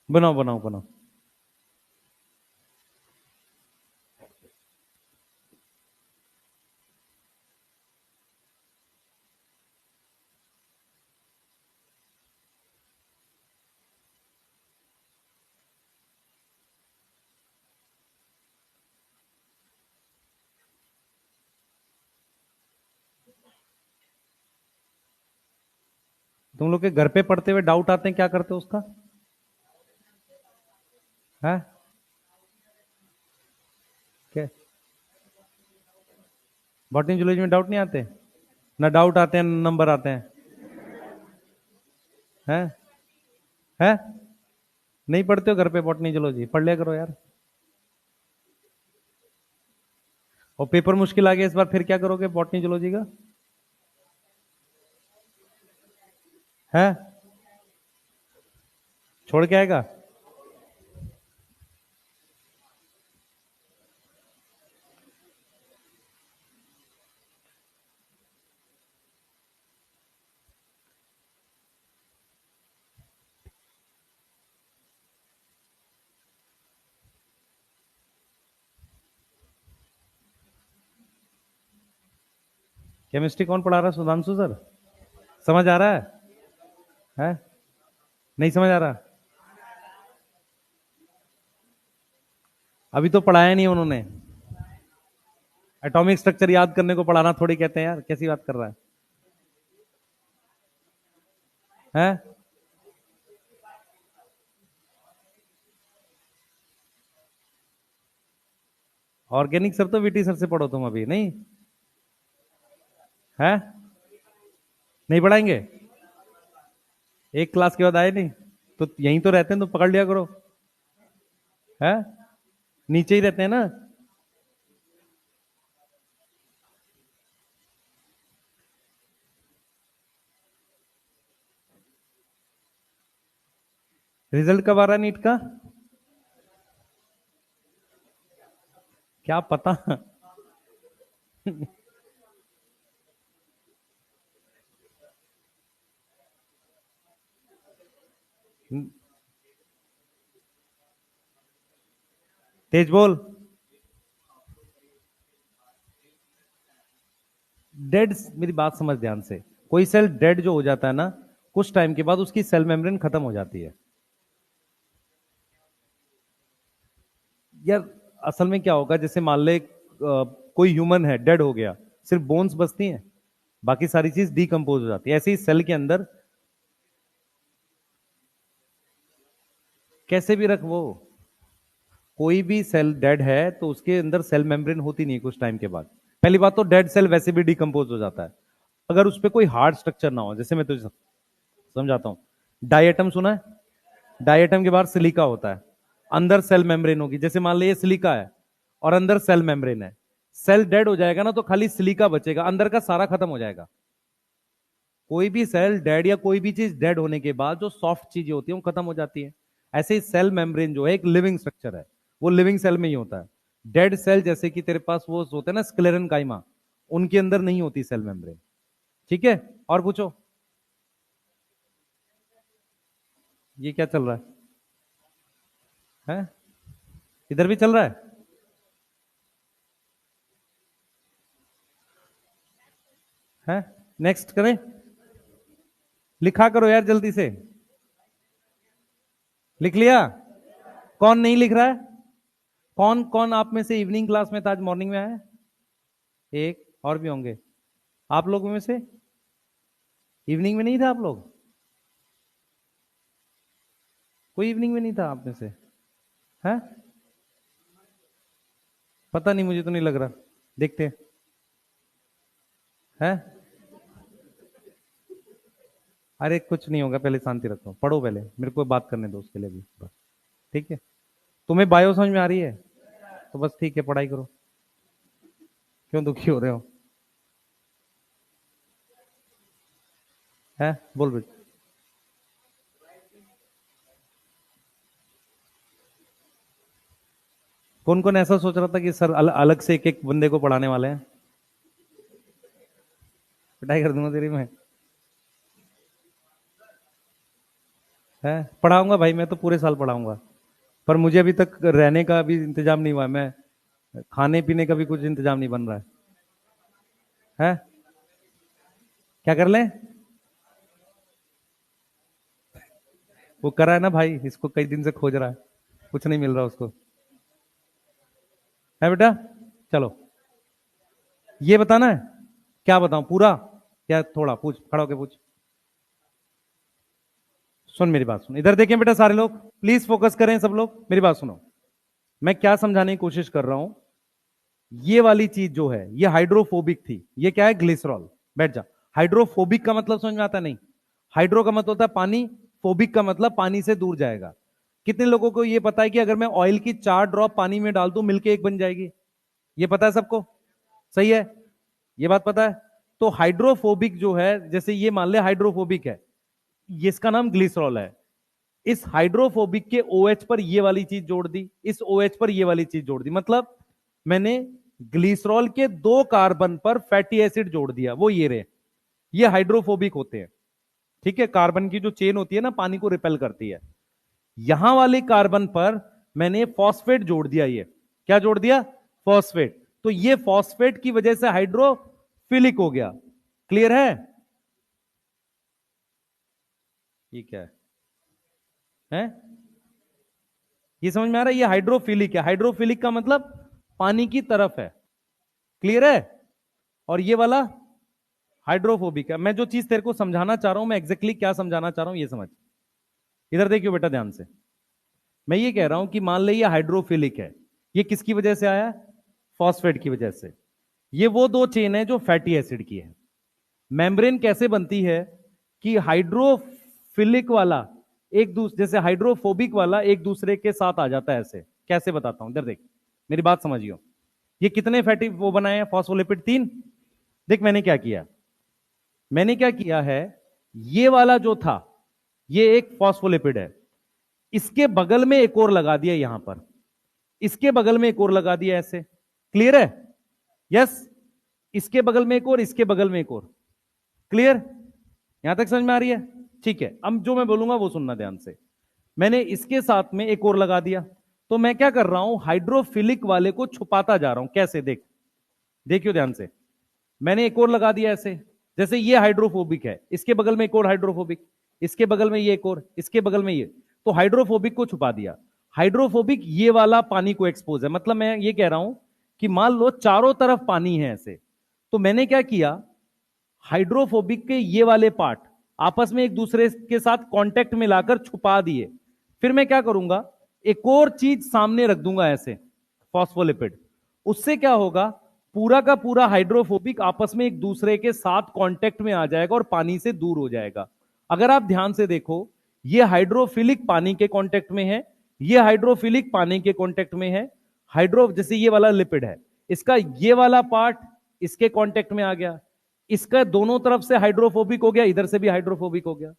बनाओ बनाओ बनाओ। तुम लोग के घर पे पढ़ते हुए डाउट आते हैं, क्या करते हो उसका? है क्या? बॉटनी जूलॉजी में डाउट नहीं आते? ना डाउट आते हैं ना नंबर आते हैं? हैं? हैं? नहीं पढ़ते हो घर पे बॉटनी जूलॉजी? पढ़ लिया करो यार। और पेपर मुश्किल आ गया इस बार, फिर क्या करोगे बॉटनी जूलॉजी का? है? छोड़ के आएगा? केमिस्ट्री कौन पढ़ा रहा है? सुधांशु सर। समझ आ रहा है? नहीं समझ आ रहा? अभी तो पढ़ाया नहीं उन्होंने। एटॉमिक स्ट्रक्चर याद करने को पढ़ाना थोड़ी कहते हैं यार, कैसी बात कर रहा है? हैं? ऑर्गेनिक सर तो वीटी सर से पढ़ो तुम, अभी नहीं है? नहीं पढ़ाएंगे? एक क्लास के बाद आए नहीं? तो यहीं तो रहते हैं, तो पकड़ लिया करो। है? नीचे ही रहते हैं ना? रिजल्ट कब आ रहा है नीट का? क्या पता। तेज बोल। डेड, मेरी बात समझ ध्यान से, कोई सेल डेड जो हो जाता है ना, कुछ टाइम के बाद उसकी सेल मेम्ब्रेन खत्म हो जाती है। यार असल में क्या होगा, जैसे मान ले कोई ह्यूमन है, डेड हो गया, सिर्फ बोन्स बचती हैं, बाकी सारी चीज डीकंपोज हो जाती है। ऐसे ही सेल के अंदर कैसे भी रख, वो कोई भी सेल डेड है तो उसके अंदर सेल मेम्ब्रेन होती नहीं कुछ टाइम के बाद। पहली बात तो डेड सेल वैसे भी डिकम्पोज हो जाता है, अगर उस पर कोई हार्ड स्ट्रक्चर ना हो। जैसे मैं तुझे समझाता हूं, डायटम सुना है? डायटम के बाहर सिलिका होता है, अंदर सेल मेम्ब्रेन होगी। जैसे मान लीजिए सिलिका है और अंदर सेल मेम्ब्रेन है, सेल डेड हो जाएगा ना तो खाली सिलिका बचेगा, अंदर का सारा खत्म हो जाएगा। कोई भी सेल डेड या कोई भी चीज डेड होने के बाद जो सॉफ्ट चीजें होती है वो खत्म हो जाती है। ऐसे ही सेल मेम्ब्रेन जो है एक लिविंग स्ट्रक्चर है, वो लिविंग सेल में ही होता है। डेड सेल जैसे कि तेरे पास वो होते हैं ना स्क्लेरन काइमा, उनके अंदर नहीं होती सेल मेम्ब्रेन। ठीक है, और पूछो। ये क्या चल रहा है? इधर भी चल रहा है? नेक्स्ट करें, लिखा करो यार जल्दी से। लिख लिया? कौन नहीं लिख रहा है? कौन कौन आप में से इवनिंग क्लास में था, आज मॉर्निंग में आया? एक और भी होंगे आप लोगों में से, इवनिंग में नहीं था आप लोग? कोई इवनिंग में नहीं था आप में से? है? पता नहीं, मुझे तो नहीं लग रहा, देखते हैं। है? अरे कुछ नहीं होगा, पहले शांति रखो, पढ़ो पहले, मेरे को बात करने दो उसके लिए भी बस। ठीक है, तुम्हें बायो समझ में आ रही है तो बस ठीक है, पढ़ाई करो। क्यों दुखी हो रहे हो? है, बोल बेटा। कौन कौन ऐसा सोच रहा था कि सर अलग से एक एक बंदे को पढ़ाने वाले हैं? पिटाई कर दूंगा तेरी मैं। है, पढ़ाऊंगा भाई, मैं तो पूरे साल पढ़ाऊंगा, पर मुझे अभी तक रहने का भी इंतजाम नहीं हुआ है, मैं खाने पीने का भी कुछ इंतजाम नहीं बन रहा है। है? क्या कर ले? वो करा है ना भाई, इसको कई दिन से खोज रहा है, कुछ नहीं मिल रहा उसको। है बेटा? चलो, ये बताना है? क्या बताऊं, पूरा या थोड़ा? पूछ, खड़ा होके पूछ। सुन मेरी बात सुन, इधर देखें बेटा सारे लोग, प्लीज फोकस करें सब लोग, मेरी बात सुनो। मैं क्या समझाने की कोशिश कर रहा हूं, ये वाली चीज जो है ये हाइड्रोफोबिक थी, ये क्या है? ग्लिसरॉल। बैठ जा। हाइड्रोफोबिक का मतलब समझ में आता नहीं? हाइड्रो का मतलब होता है पानी, फोबिक का मतलब पानी से दूर जाएगा। कितने लोगों को ये पता है कि अगर मैं ऑयल की 4 ड्रॉप पानी में डाल दूं मिलके एक बन जाएगी? ये पता है सबको? सही है, ये बात पता है। तो हाइड्रोफोबिक जो है, जैसे ये मान ले हाइड्रोफोबिक है, ये इसका नाम ग्लिसरॉल है। इस हाइड्रोफोबिक के OH पर ये वाली चीज जोड़ दी, इस OH पर ये वाली चीज जोड़ दी, मतलब मैंने ग्लिसरॉल के 2 कार्बन पर फैटी एसिड जोड़ दिया, वो ये रहे, ये हाइड्रोफोबिक होते हैं। ठीक है, कार्बन की जो चेन होती है ना, पानी को रिपेल करती है। यहां वाले कार्बन पर मैंने फॉस्फेट जोड़ दिया, ये क्या जोड़ दिया? फॉस्फेट। तो ये फॉस्फेट की वजह से हाइड्रोफिलिक हो गया। क्लियर है? ये क्या है? ये समझ में आ रहा है? ये हाइड्रोफिलिक है, हाइड्रोफिलिक का मतलब पानी की तरफ है। क्लियर है? और ये वाला हाइड्रोफोबिक है। मैं जो चीज तेरे को समझाना चाह रहा हूं, मैं एग्जैक्टली क्या समझाना चाह रहा हूं ये समझ। इधर देखियो बेटा ध्यान से, मैं ये कह रहा हूं कि मान ले ये हाइड्रोफिलिक है, ये किसकी वजह से आया? फॉस्फेट की वजह से। ये वो दो चेन है जो फैटी एसिड की है। मेम्ब्रेन कैसे बनती है कि हाइड्रोफिलिक वाला एक दूसरे, जैसे हाइड्रोफोबिक वाला एक दूसरे के साथ आ जाता है, ऐसे कैसे बताता हूं, इधर देख, मेरी बात समझियो। ये कितने फैटी वो बनाए हैं फॉस्फोलिपिड? 3। देख मैंने क्या किया, मैंने क्या किया है, ये वाला जो था ये एक फॉस्फोलिपिड है, इसके बगल में एक और लगा दिया यहां पर, इसके बगल में एक और लगा दिया ऐसे। क्लियर है? यस, इसके बगल में एक और, इसके बगल में एक और। क्लियर? यहां तक समझ में आ रही है? ठीक है, अब जो मैं बोलूंगा वो सुनना ध्यान से। मैंने इसके साथ में एक और लगा दिया, तो मैं क्या कर रहा हूं, हाइड्रोफिलिक वाले को छुपाता जा रहा हूं। कैसे? देख, देखियो ध्यान से। मैंने एक और लगा दिया ऐसे, जैसे ये हाइड्रोफोबिक है, इसके बगल में एक और हाइड्रोफोबिक, इसके बगल में ये एक और, इसके बगल में ये, तो हाइड्रोफोबिक को छुपा दिया। हाइड्रोफोबिक ये वाला पानी को एक्सपोज है, मतलब मैं ये कह रहा हूं कि मान लो चारों तरफ पानी है ऐसे, तो मैंने क्या किया, हाइड्रोफोबिक के ये वाले पार्ट आपस में एक दूसरे के साथ कांटेक्ट में लाकर छुपा दिए। फिर मैं क्या करूंगा, एक और चीज सामने रख दूंगा ऐसे, फॉस्फोलिपिड। उससे क्या होगा, पूरा का पूरा हाइड्रोफोबिक आपस में एक दूसरे के साथ कांटेक्ट में आ जाएगा और पानी से दूर हो जाएगा। अगर आप ध्यान से देखो, ये हाइड्रोफिलिक पानी के कांटेक्ट में है, ये हाइड्रोफिलिक पानी के कांटेक्ट में है। हाइड्रो जैसे ये वाला लिपिड है, इसका ये वाला पार्ट इसके कांटेक्ट में आ गया, इसका दोनों तरफ से हाइड्रोफोबिक हो गया, इधर से भी हाइड्रोफोबिक हो गया।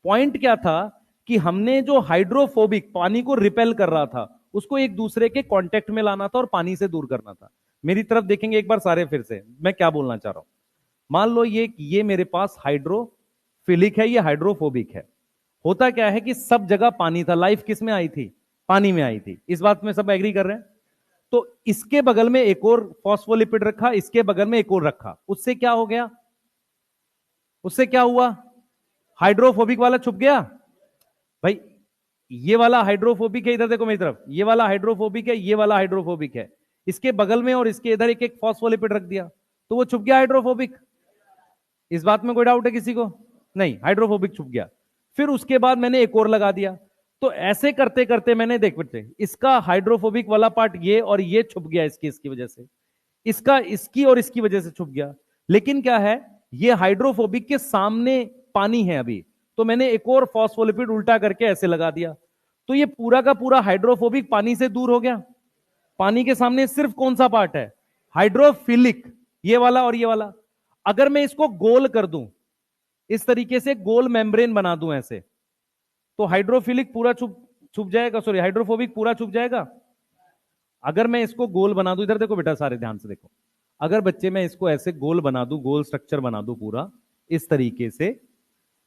पॉइंट क्या था कि हमने जो हाइड्रोफोबिक पानी को रिपेल कर रहा था, उसको एक दूसरे के कांटेक्ट में लाना था और पानी से दूर करना था। मेरी तरफ देखेंगे एक बार सारे, फिर से मैं क्या बोलना चाह रहा हूं। मान लो ये मेरे पास हाइड्रोफिलिक है, ये हाइड्रोफोबिक है। होता क्या है कि सब जगह पानी था, लाइफ किस में आई थी, पानी में आई थी। इस बात में सब एग्री कर रहे हैं। तो इसके बगल में एक और फॉस्फोलिपिड रखा, इसके बगल में एक और रखा, उससे क्या हो गया, उससे क्या हुआ, हाइड्रोफोबिक वाला छुप गया। भाई ये वाला हाइड्रोफोबिक है, इधर देखो मेरी तरफ, ये वाला हाइड्रोफोबिक है, ये वाला हाइड्रोफोबिक है, इसके बगल में और इसके इधर एक एक फॉस्फोलिपिड रख दिया, तो वो छुप गया हाइड्रोफोबिक। इस बात में कोई डाउट है किसी को, नहीं, हाइड्रोफोबिक छुप गया। फिर उसके बाद मैंने एक और लगा दिया, तो ऐसे करते करते मैंने देख सकते इसका हाइड्रोफोबिक वाला पार्ट ये और ये छुप गया, इसकी इसकी वजह से, इसका इसकी और इसकी वजह से छुप गया। लेकिन क्या है, ये हाइड्रोफोबिक के सामने पानी है अभी, तो मैंने एक और फॉस्फोलिपिड उल्टा करके ऐसे लगा दिया, तो ये पूरा का पूरा हाइड्रोफोबिक पानी से दूर हो गया। पानी के सामने सिर्फ कौन सा पार्ट है, हाइड्रोफिलिक, ये वाला और ये वाला। अगर मैं इसको गोल कर दूं, इस तरीके से गोल मेम्ब्रेन बना दूं ऐसे, तो हाइड्रोफिलिक पूरा छुप छुप जाएगा, सॉरी हाइड्रोफोबिक पूरा छुप जाएगा। अगर मैं इसको गोल बना दूं, इधर देखो बेटा सारे ध्यान से देखो, अगर बच्चे मैं इसको ऐसे गोल बना दूं, गोल स्ट्रक्चर बना दूं पूरा इस तरीके से,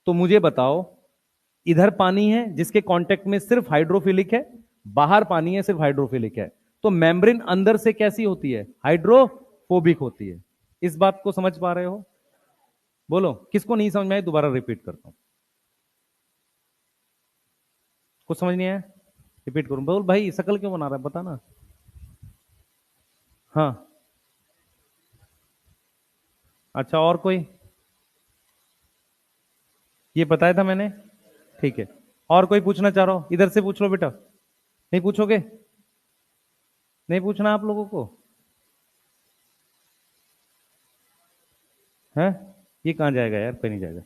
तो मुझे बताओ, इधर पानी है जिसके कांटेक्ट में सिर्फ हाइड्रोफिलिक है, बाहर पानी है सिर्फ हाइड्रोफिलिक है, तो मेम्ब्रेन अंदर से कैसी होती है, हाइड्रोफोबिक होती है। इस बात को समझ पा रहे हो, बोलो किसको नहीं समझ में आया, दोबारा रिपीट करता हूं, कुछ समझ नहीं आया, रिपीट करूं, बोल भाई शकल क्यों बना रहा है बता ना। हाँ, अच्छा और कोई, ये बताया था मैंने, ठीक है। और कोई पूछना चाह रहा हो, इधर से पूछ लो बेटा, नहीं पूछोगे, नहीं पूछना आप लोगों को है, ये कहां जाएगा यार, पे नहीं जाएगा,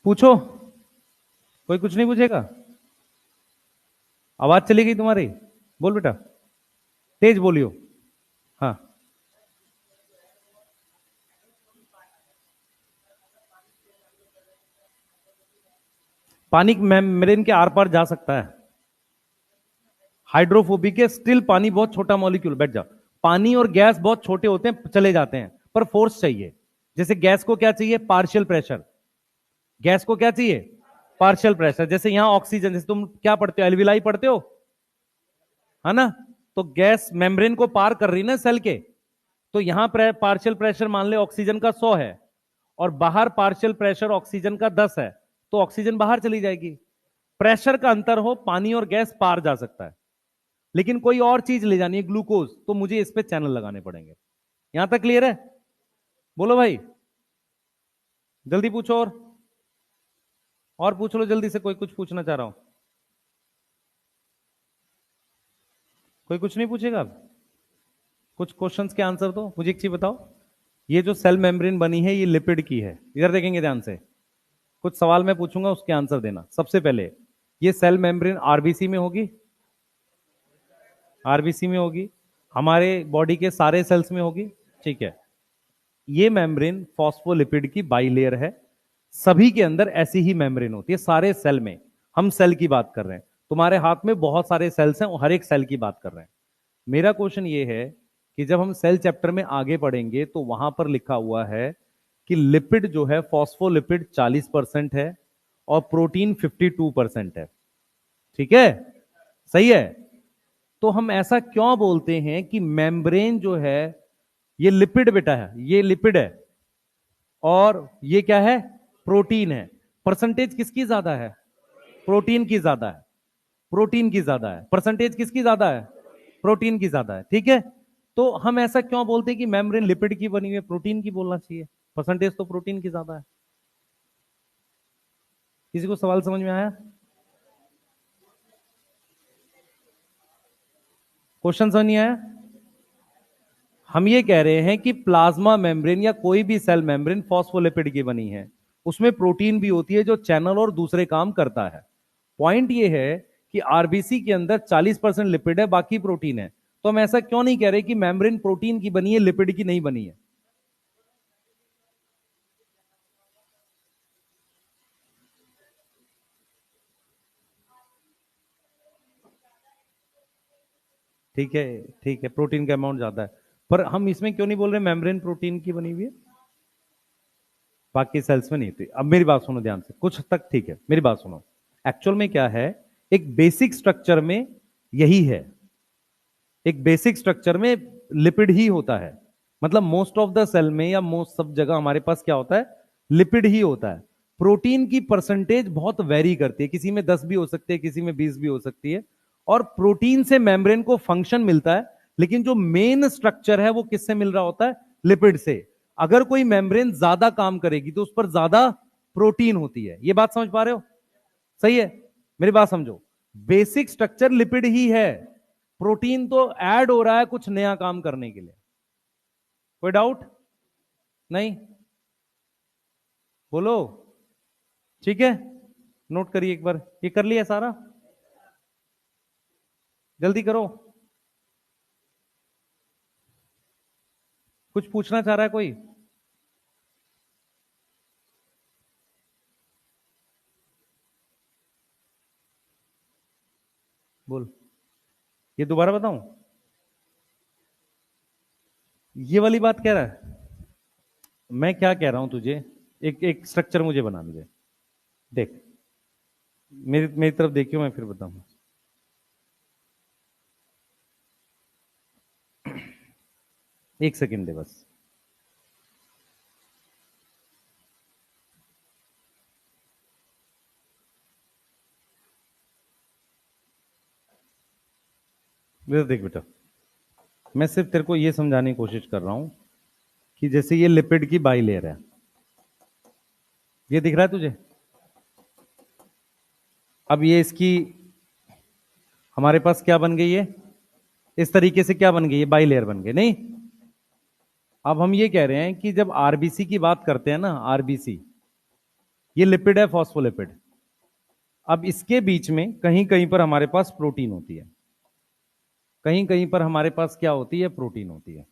पूछो, कोई कुछ नहीं पूछेगा, आवाज चली गई तुम्हारी, बोल बेटा, तेज बोलियो, हाँ। पानी मेम्ब्रेन के आर पार जा सकता है, हाइड्रोफोबिक है, स्टिल पानी बहुत छोटा मॉलिक्यूल, बैठ जाओ, पानी और गैस बहुत छोटे होते हैं, चले जाते हैं, पर फोर्स चाहिए। जैसे गैस को क्या चाहिए, पार्शियल प्रेशर, गैस को क्या चाहिए, पार्शियल प्रेशर। जैसे यहां ऑक्सीजन, जैसे तुम क्या पढ़ते हो, एल्विलाई पढ़ते हो, है ना, तो गैस मेम्ब्रेन को पार कर रही ना सेल के, तो यहां पार्शियल प्रेशर मान ले ऑक्सीजन का 100 है, और बाहर पार्शियल प्रेशर ऑक्सीजन का 10 है, तो ऑक्सीजन बाहर चली जाएगी। प्रेशर का अंतर हो, पानी और गैस पार जा सकता है, लेकिन कोई और चीज ले जानी है, ग्लूकोज, तो मुझे इस पे चैनल लगाने पड़ेंगे। यहां तक क्लियर है, बोलो भाई, जल्दी पूछो, और पूछ लो जल्दी से, कोई कुछ पूछना चाह रहा हूं, कोई कुछ नहीं पूछेगा, कुछ क्वेश्चंस के आंसर दो मुझे। एक चीज बताओ, ये जो सेल मेम्ब्रेन बनी है ये लिपिड की है, इधर देखेंगे ध्यान से, कुछ सवाल मैं पूछूंगा उसके आंसर देना। सबसे पहले, ये सेल मेम्ब्रेन आरबीसी में होगी, आरबीसी में होगी, हमारे बॉडी के सारे सेल्स में होगी, ठीक है। ये मेम्ब्रेन फॉस्फोलिपिड की बाइलेयर है, सभी के अंदर ऐसी ही मेम्ब्रेन होती है, सारे सेल में। हम सेल की बात कर रहे हैं, तुम्हारे हाथ में बहुत सारे सेल्स हैं और हर एक सेल की बात कर रहे हैं। मेरा क्वेश्चन ये है कि जब हम सेल चैप्टर में आगे पढ़ेंगे तो वहां पर लिखा हुआ है कि लिपिड जो है, फॉस्फोलिपिड 40% है और प्रोटीन 52% है, ठीक है, सही है। तो हम ऐसा क्यों बोलते हैं कि मेम्ब्रेन जो है ये लिपिड बेटा है, ये लिपिड है, और ये क्या है, प्रोटीन है। परसेंटेज किसकी ज्यादा है, प्रोटीन की ज्यादा है, प्रोटीन की ज्यादा है। परसेंटेज किसकी ज्यादा है, प्रोटीन की ज्यादा है। ठीक है, तो हम ऐसा क्यों बोलते हैं कि मेम्ब्रेन लिपिड की बनी हुई है, प्रोटीन की बोलना चाहिए, परसेंटेज तो प्रोटीन की ज्यादा है। किसी को सवाल समझ में आया, क्वेश्चन समझ नहीं आया? हम ये कह रहे हैं कि प्लाज्मा मेम्ब्रेन या कोई भी सेल मेम्ब्रेन फॉस्फोलिपिड की बनी है, उसमें प्रोटीन भी होती है जो चैनल और दूसरे काम करता है। पॉइंट ये है कि आरबीसी के अंदर 40% लिपिड है, बाकी प्रोटीन है। तो हम ऐसा क्यों नहीं कह रहे कि मेम्ब्रेन प्रोटीन की बनी है, लिपिड की नहीं बनी है? ठीक है, ठीक है, प्रोटीन का अमाउंट ज्यादा है, पर हम इसमें क्यों नहीं बोल रहे मेम्ब्रेन प्रोटीन की बनी हुई है, बाकी सेल्स में नहीं थी? अब मेरी बात सुनो ध्यान से, कुछ हद तक ठीक है, मेरी बात सुनो। एक्चुअल में क्या है, एक बेसिक स्ट्रक्चर में यही है, एक बेसिक स्ट्रक्चर में लिपिड ही होता है। मतलब मोस्ट ऑफ द सेल में या मोस्ट सब जगह हमारे पास क्या होता है, लिपिड ही होता है। प्रोटीन की परसेंटेज बहुत वेरी करती है, किसी में 10 भी हो सकती है, किसी में 20 भी हो सकती है। और प्रोटीन से मेम्ब्रेन को फंक्शन मिलता है, लेकिन जो मेन स्ट्रक्चर है वो किससे मिल रहा होता है, लिपिड से। अगर कोई मेम्ब्रेन ज्यादा काम करेगी तो उस पर ज्यादा प्रोटीन होती है। ये बात समझ पा रहे हो? सही है, मेरी बात समझो। बेसिक स्ट्रक्चर लिपिड ही है, प्रोटीन तो ऐड हो रहा है कुछ नया काम करने के लिए। कोई डाउट नहीं? बोलो। ठीक है, नोट करिए एक बार, ये कर लिया सारा, जल्दी करो। कुछ पूछना चाह रहा है कोई? बोल, ये दोबारा बताऊं? ये वाली बात कह रहा है? मैं क्या कह रहा हूं तुझे, एक एक स्ट्रक्चर मुझे बना दे। देख, मेरी मेरी तरफ देखियो, मैं फिर बताऊंगा। एक सेकंड दे बस। मेरा देख बेटा, मैं सिर्फ तेरे को ये समझाने की कोशिश कर रहा हूं कि जैसे ये लिपिड की बाई लेयर है, ये दिख रहा है तुझे? अब ये इसकी हमारे पास क्या बन गई है, इस तरीके से क्या बन गई है, बाई लेयर बन गई नहीं? अब हम ये कह रहे हैं कि जब आरबीसी की बात करते हैं ना, आरबीसी ये लिपिड है, फॉस्फोलिपिड। अब इसके बीच में कहीं कहीं पर हमारे पास प्रोटीन होती है, कहीं कहीं पर हमारे पास क्या होती है, प्रोटीन होती है।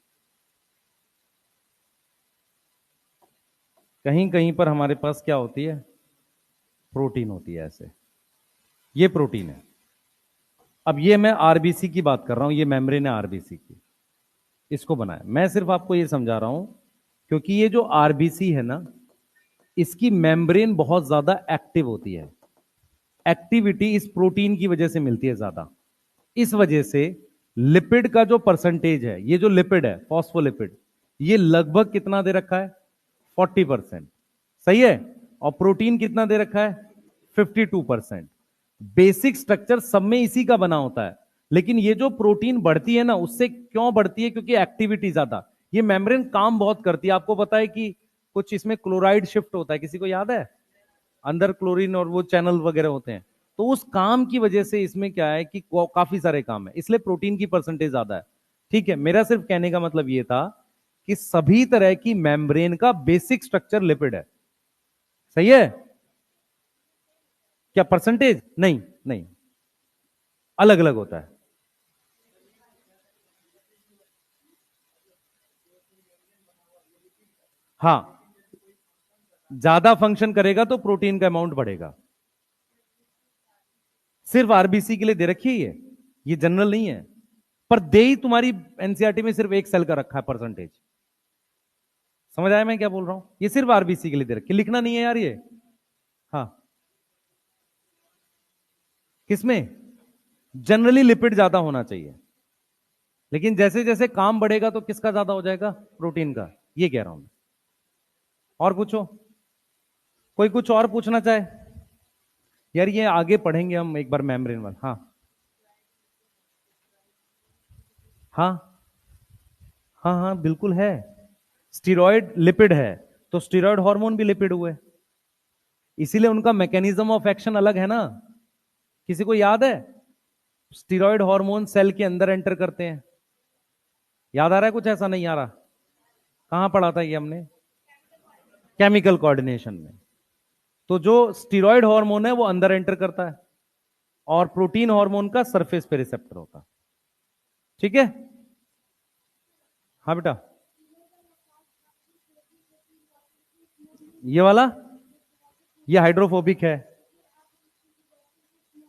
कहीं कहीं पर हमारे पास क्या होती है, प्रोटीन होती है। ऐसे ये प्रोटीन है। अब ये मैं आरबीसी की बात कर रहा हूं, ये मेम्ब्रेन है आरबीसी की, इसको बनाया। मैं सिर्फ आपको ये समझा रहा हूं क्योंकि ये जो आरबीसी है ना, इसकी मेम्ब्रेन बहुत ज्यादा एक्टिव होती है। एक्टिविटी इस प्रोटीन की वजह से मिलती है ज्यादा। इस वजह से लिपिड का जो परसेंटेज है, ये जो लिपिड है फॉस्फोलिपिड, ये लगभग कितना दे रखा है, 40%। सही है? और प्रोटीन कितना दे रखा है, 52%। बेसिक स्ट्रक्चर सब में इसी का बना होता है, लेकिन ये जो प्रोटीन बढ़ती है ना, उससे क्यों बढ़ती है, क्योंकि एक्टिविटी ज्यादा। ये मेम्ब्रेन काम बहुत करती है। आपको पता है कि कुछ इसमें क्लोराइड शिफ्ट होता है, किसी को याद है? अंदर क्लोरीन और वो चैनल वगैरह होते हैं। तो उस काम की वजह से इसमें क्या है कि काफी सारे काम है, इसलिए प्रोटीन की परसेंटेज ज्यादा है। ठीक है, मेरा सिर्फ कहने का मतलब ये था कि सभी तरह की मेम्ब्रेन का बेसिक स्ट्रक्चर लिपिड है। सही है? क्या परसेंटेज? नहीं, नहीं, अलग अलग होता है। हाँ, ज्यादा फंक्शन करेगा तो प्रोटीन का अमाउंट बढ़ेगा। सिर्फ आरबीसी के लिए दे रखी है ये जनरल नहीं है। पर दे ही तुम्हारी एनसीईआरटी में सिर्फ एक सेल का रखा है परसेंटेज। समझ आया मैं क्या बोल रहा हूं? ये सिर्फ आरबीसी के लिए दे रखी, लिखना नहीं है यार ये। हाँ, किसमें? जनरली लिपिड ज्यादा होना चाहिए। लेकिन जैसे जैसे काम बढ़ेगा तो किसका ज्यादा हो जाएगा? प्रोटीन का। ये कह रहा हूं मैं। और पूछो, कोई कुछ और पूछना चाहे? यार ये आगे पढ़ेंगे हम एक बार मेम्ब्रेन वाला। हाँ हाँ हाँ हाँ बिल्कुल है। स्टीरॉयड लिपिड है, तो स्टीरॉयड हार्मोन भी लिपिड हुए, इसीलिए उनका मैकेनिज्म ऑफ एक्शन अलग है ना। किसी को याद है? स्टीरॉयड हार्मोन सेल के अंदर एंटर करते हैं। याद आ रहा है कुछ? ऐसा नहीं आ रहा? कहां पढ़ा था ये हमने? केमिकल कोऑर्डिनेशन में। तो जो स्टीरॉयड हार्मोन है वो अंदर एंटर करता है, और प्रोटीन हार्मोन का सरफेस पे रिसेप्टर होता है। ठीक है? हाँ बेटा, ये वाला, ये हाइड्रोफोबिक है।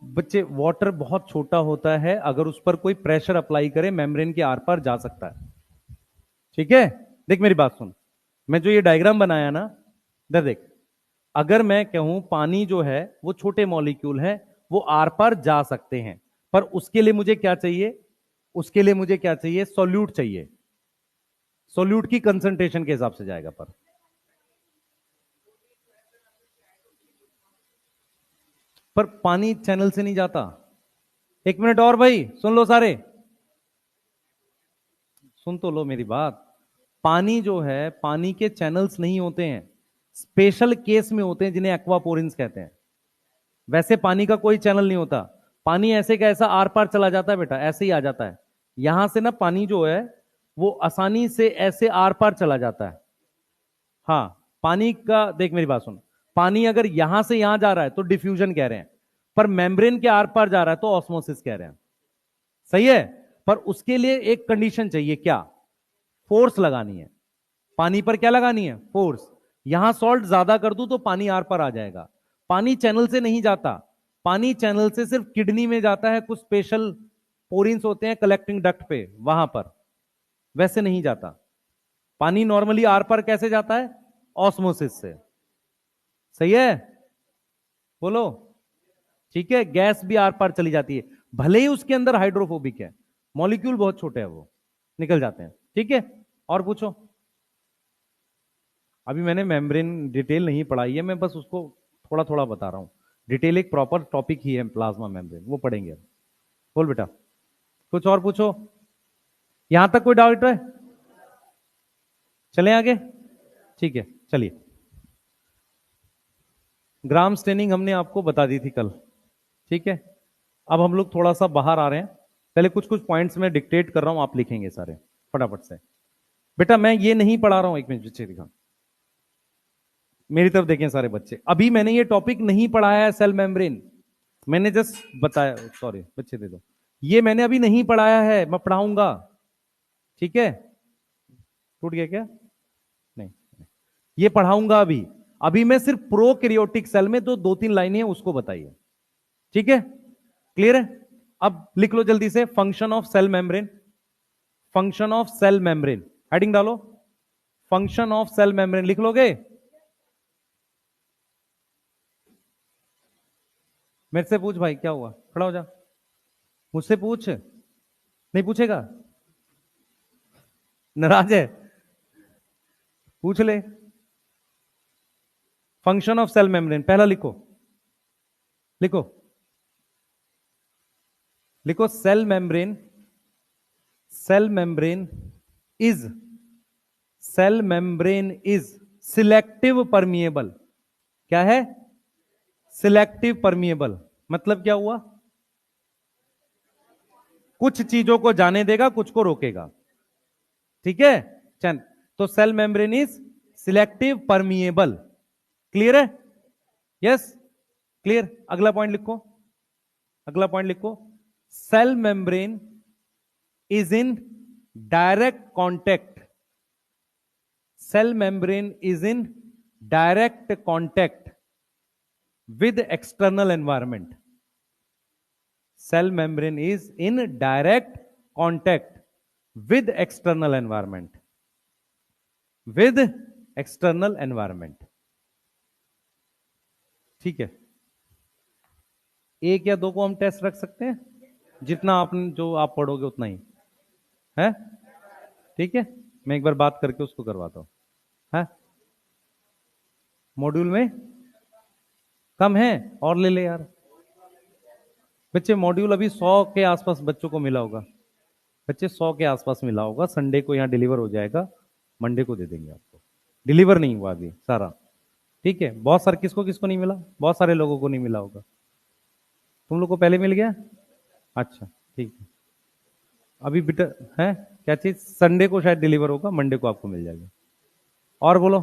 बच्चे, वाटर बहुत छोटा होता है, अगर उस पर कोई प्रेशर अप्लाई करे मेम्ब्रेन के आर पार जा सकता है। ठीक है? देख मेरी बात सुन, मैं जो ये डायग्राम बनाया ना, इधर देख। अगर मैं कहूं पानी जो है वो छोटे मॉलिक्यूल है, वो आर पार जा सकते हैं, पर उसके लिए मुझे क्या चाहिए? उसके लिए मुझे क्या चाहिए? सॉल्यूट चाहिए। सॉल्यूट की कंसंट्रेशन के हिसाब से जाएगा। पर पानी चैनल से नहीं जाता। एक मिनट और भाई, सुन लो सारे, सुन तो लो मेरी बात। पानी जो है, पानी के चैनल्स नहीं होते हैं, स्पेशल केस में होते हैं जिन्हें एक्वापोरिन्स कहते हैं। वैसे पानी का कोई चैनल नहीं होता। पानी ऐसे का ऐसा आर पार चला जाता है बेटा, ऐसे ही आ जाता है। यहां से ना पानी जो है वो आसानी से ऐसे आर पार चला जाता है। हाँ, पानी का देख मेरी बात सुन, पानी अगर यहां से यहां जा रहा है तो डिफ्यूजन कह रहे हैं, पर मेम्ब्रेन के आर पार जा रहा है तो ऑस्मोसिस कह रहे हैं। सही है? पर उसके लिए एक कंडीशन चाहिए, क्या? फोर्स लगानी है। पानी पर क्या लगानी है? फोर्स। यहां सॉल्ट ज्यादा कर दूं तो पानी आर पर आ जाएगा। पानी चैनल से नहीं जाता। पानी चैनल से सिर्फ किडनी में जाता है, कुछ स्पेशल पोरिन्स होते हैं कलेक्टिंग डक्ट पे, वहां पर। वैसे नहीं जाता। पानी नॉर्मली आर पर कैसे जाता है? ऑस्मोसिस से। सही है? बोलो। ठीक है, गैस भी आर पार चली जाती है, भले ही उसके अंदर हाइड्रोफोबिक है, मॉलिक्यूल बहुत छोटे हैं, वो निकल जाते हैं। ठीक है? और पूछो। अभी मैंने मेम्ब्रेन डिटेल नहीं पढ़ाई है, मैं बस उसको थोड़ा थोड़ा बता रहा हूं। डिटेल एक प्रॉपर टॉपिक ही है, प्लाज्मा मेम्ब्रेन, वो पढ़ेंगे। बोल बेटा, कुछ और पूछो। यहां तक कोई डाउट है? चलें आगे? ठीक है, चलिए। ग्राम स्टेनिंग हमने आपको बता दी थी कल। ठीक है? अब हम लोग थोड़ा सा बाहर आ रहे हैं। पहले कुछ कुछ पॉइंट्स में डिक्टेट कर रहा हूं, आप लिखेंगे सारे फटाफट से। बेटा मैं ये नहीं पढ़ा रहा हूं, एक मिनट पीछे दिखा, मेरी तरफ देखें सारे बच्चे। अभी मैंने ये टॉपिक नहीं पढ़ाया है, सेल मेम्ब्रेन। मैंने जस्ट बताया, सॉरी बच्चे दे दो, ये मैंने अभी नहीं पढ़ाया है, मैं पढ़ाऊंगा। ठीक है? टूट गया क्या? नहीं, ये पढ़ाऊंगा अभी। अभी मैं सिर्फ प्रोकैरियोटिक सेल में तो दो तीन लाइनें हैं, उसको बताइए। ठीक है? क्लियर है? अब लिख लो जल्दी से, function of cell membrane. Function of cell membrane, heading डालो, फंक्शन ऑफ सेल मेम्ब्रेन लिख लोगे? मेरे से पूछ भाई, क्या हुआ? खड़ा हो जा, मुझसे पूछ। नहीं पूछेगा? नाराज है? पूछ ले। फंक्शन ऑफ सेल मेम्ब्रेन पहला लिखो, लिखो, लिखो। Cell membrane, cell membrane is, cell membrane is selective permeable. क्या है? Selective permeable. मतलब क्या हुआ? कुछ चीजों को जाने देगा, कुछ को रोकेगा। ठीक है? चल, तो cell membrane is selective permeable. Clear है? Yes, clear. अगला पॉइंट लिखो, अगला पॉइंट लिखो। Cell membrane is in direct contact, cell membrane is in direct contact with external environment. Cell membrane is in direct contact with external environment, with external environment. ठीक है? एक या दो को हम टेस्ट रख सकते हैं, जितना आप जो आप पढ़ोगे उतना ही, है? ठीक है, मैं एक बार बात करके उसको करवाता हूँ। है मॉड्यूल में कम है, और ले ले यार बच्चे। मॉड्यूल अभी 100 के आसपास बच्चों को मिला होगा, बच्चे 100 के आसपास मिला होगा। संडे को यहाँ डिलीवर हो जाएगा, मंडे को दे देंगे आपको। डिलीवर नहीं हुआ अभी सारा, ठीक है। बहुत सारे, किसको किसको नहीं मिला? बहुत सारे लोगों को नहीं मिला होगा। तुम लोग को पहले मिल गया? अच्छा ठीक है। अभी बेटा है क्या चीज, संडे को शायद डिलीवर होगा, मंडे को आपको मिल जाएगा। और बोलो।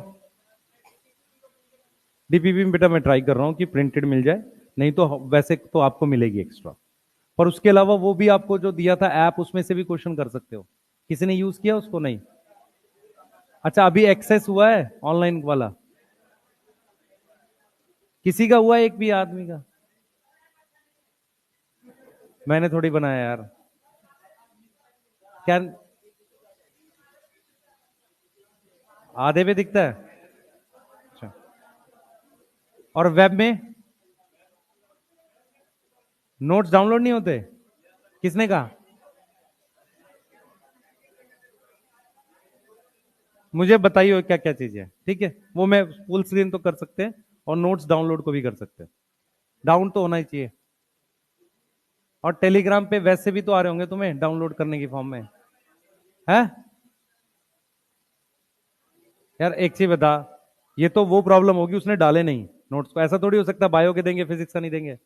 डीपीपी में बेटा मैं ट्राई कर रहा हूँ कि प्रिंटेड मिल जाए, नहीं तो वैसे तो आपको मिलेगी एक्स्ट्रा। पर उसके अलावा वो भी आपको जो दिया था ऐप, उसमें से भी क्वेश्चन कर सकते हो। किसी ने यूज किया उसको? नहीं। अच्छा अभी एक्सेस हुआ है ऑनलाइन वाला? किसी का हुआ है? एक भी आदमी का? मैंने थोड़ी बनाया यार। क्या आधे पे दिखता है? अच्छा। और वेब में नोट्स डाउनलोड नहीं होते? किसने कहा? मुझे बताइए क्या क्या चीज है, ठीक है। वो मैं फुल स्क्रीन तो कर सकते हैं, और नोट्स डाउनलोड को भी कर सकते हैं। डाउन तो होना ही चाहिए। और टेलीग्राम पे वैसे भी तो आ रहे होंगे तुम्हें डाउनलोड करने की फॉर्म में, है? यार एक चीज बता, ये तो वो प्रॉब्लम होगी उसने डाले नहीं नोट्स को। ऐसा थोड़ी हो सकता बायो के देंगे फिजिक्स का नहीं देंगे।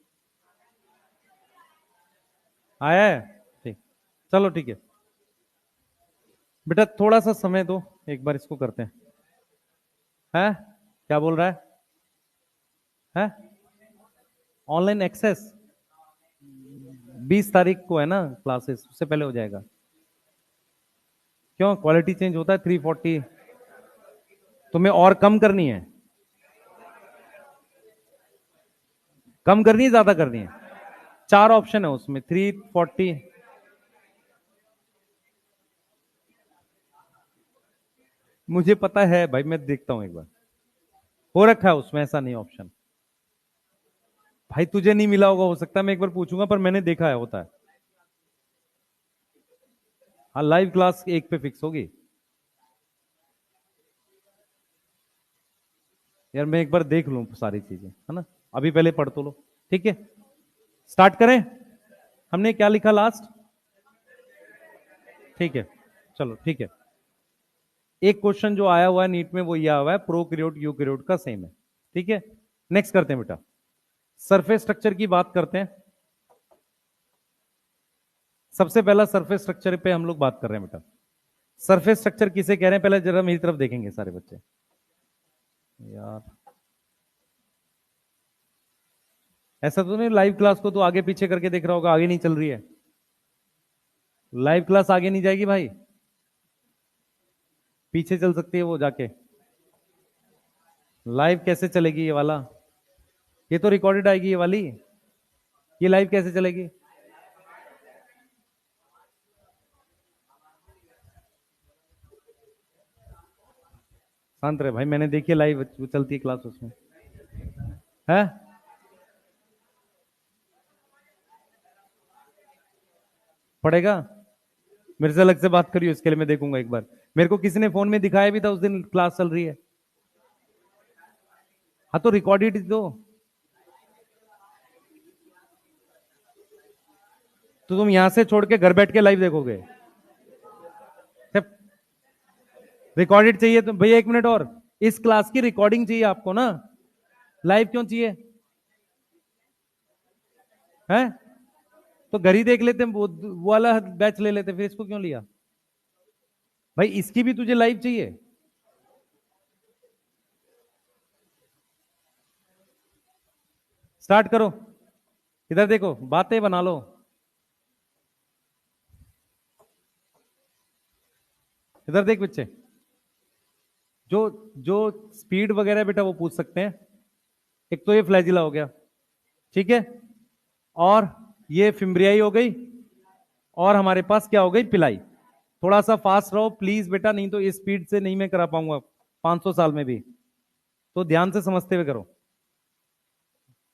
आया है? ठीक, चलो ठीक है बेटा, थोड़ा सा समय दो, एक बार इसको करते हैं। है क्या बोल रहा है? ऑनलाइन एक्सेस 20 तारीख को है ना क्लासेस, उससे पहले हो जाएगा। क्यों, क्वालिटी चेंज होता है? 340 तुम्हें और कम करनी है? कम करनी है ज्यादा करनी है? 4 ऑप्शन है उसमें, 340। मुझे पता है भाई, मैं देखता हूं एक बार। हो रखा है उसमें, ऐसा नहीं ऑप्शन। भाई तुझे नहीं मिला होगा, हो सकता है, मैं एक बार पूछूंगा, पर मैंने देखा है होता है। हाँ लाइव क्लास एक पे फिक्स होगी। यार मैं एक बार देख लूं सारी चीजें, है ना। अभी पहले पढ़ तो लो, ठीक है। स्टार्ट करें? हमने क्या लिखा लास्ट? ठीक है, चलो ठीक है। एक क्वेश्चन जो आया हुआ है नीट में वो ये आया हुआ है, प्रोकैरियोट यूकैरियोट का सेम है, ठीक है। नेक्स्ट करते हैं बेटा, सरफेस स्ट्रक्चर की बात करते हैं। सबसे पहला सरफेस स्ट्रक्चर पे हम लोग बात कर रहे हैं बेटा। सरफेस स्ट्रक्चर किसे कह रहे हैं, पहले जरा मेरी तरफ देखेंगे सारे बच्चे। यार ऐसा तो नहीं लाइव क्लास को तो आगे पीछे करके देख रहा होगा, आगे नहीं चल रही है? लाइव क्लास आगे नहीं जाएगी भाई, पीछे चल सकती है वो जाके। लाइव कैसे चलेगी ये वाला? ये तो रिकॉर्डेड आएगी ये वाली, ये लाइव कैसे चलेगी? शांत रहे भाई, मैंने देखी लाइव चलती है क्लास उसमें, है? पढ़ेगा? मेरे से अलग से बात करियो, इसके लिए मैं देखूंगा एक बार। मेरे को किसी ने फोन में दिखाया भी था उस दिन क्लास चल रही है। हाँ तो रिकॉर्डेड दो, तो तुम यहां से छोड़ के घर बैठ के लाइव देखोगे? रिकॉर्डेड चाहिए तो भैया 1 मिनट और, इस क्लास की रिकॉर्डिंग चाहिए आपको ना, लाइव क्यों चाहिए? है? तो घर ही देख लेते, वो वाला बैच ले लेते, फिर इसको क्यों लिया? भाई इसकी भी तुझे लाइव चाहिए? स्टार्ट करो, इधर देखो, बातें बना लो। इधर देख बच्चे, जो जो स्पीड वगैरह बेटा वो पूछ सकते हैं। एक तो ये फ्लैजिला हो गया, ठीक है, और ये फिम्ब्रियाई हो गई, और हमारे पास क्या हो गई, पिलाई। थोड़ा सा फास्ट रहो प्लीज बेटा, नहीं तो इस स्पीड से नहीं मैं करा पाऊंगा 500 साल में भी, तो ध्यान से समझते हुए करो।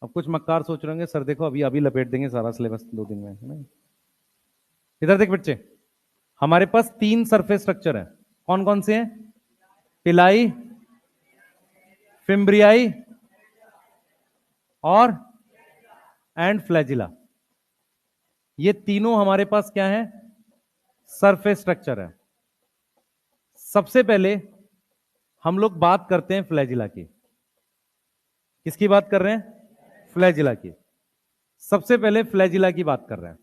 अब कुछ मक्कार सोच रहे होंगे, सर देखो अभी अभी लपेट देंगे सारा सिलेबस 2 दिन में, है ना। इधर देख बच्चे, हमारे पास 3 सरफेस स्ट्रक्चर है, कौन कौन से हैं? पिलाई, फिम्ब्रियाई और एंड फ्लैजिला। ये तीनों हमारे पास क्या है? सरफेस स्ट्रक्चर है। सबसे पहले हम लोग बात करते हैं फ्लैजिला की। किसकी बात कर रहे हैं? फ्लैजिला की। सबसे पहले फ्लैजिला की बात कर रहे हैं।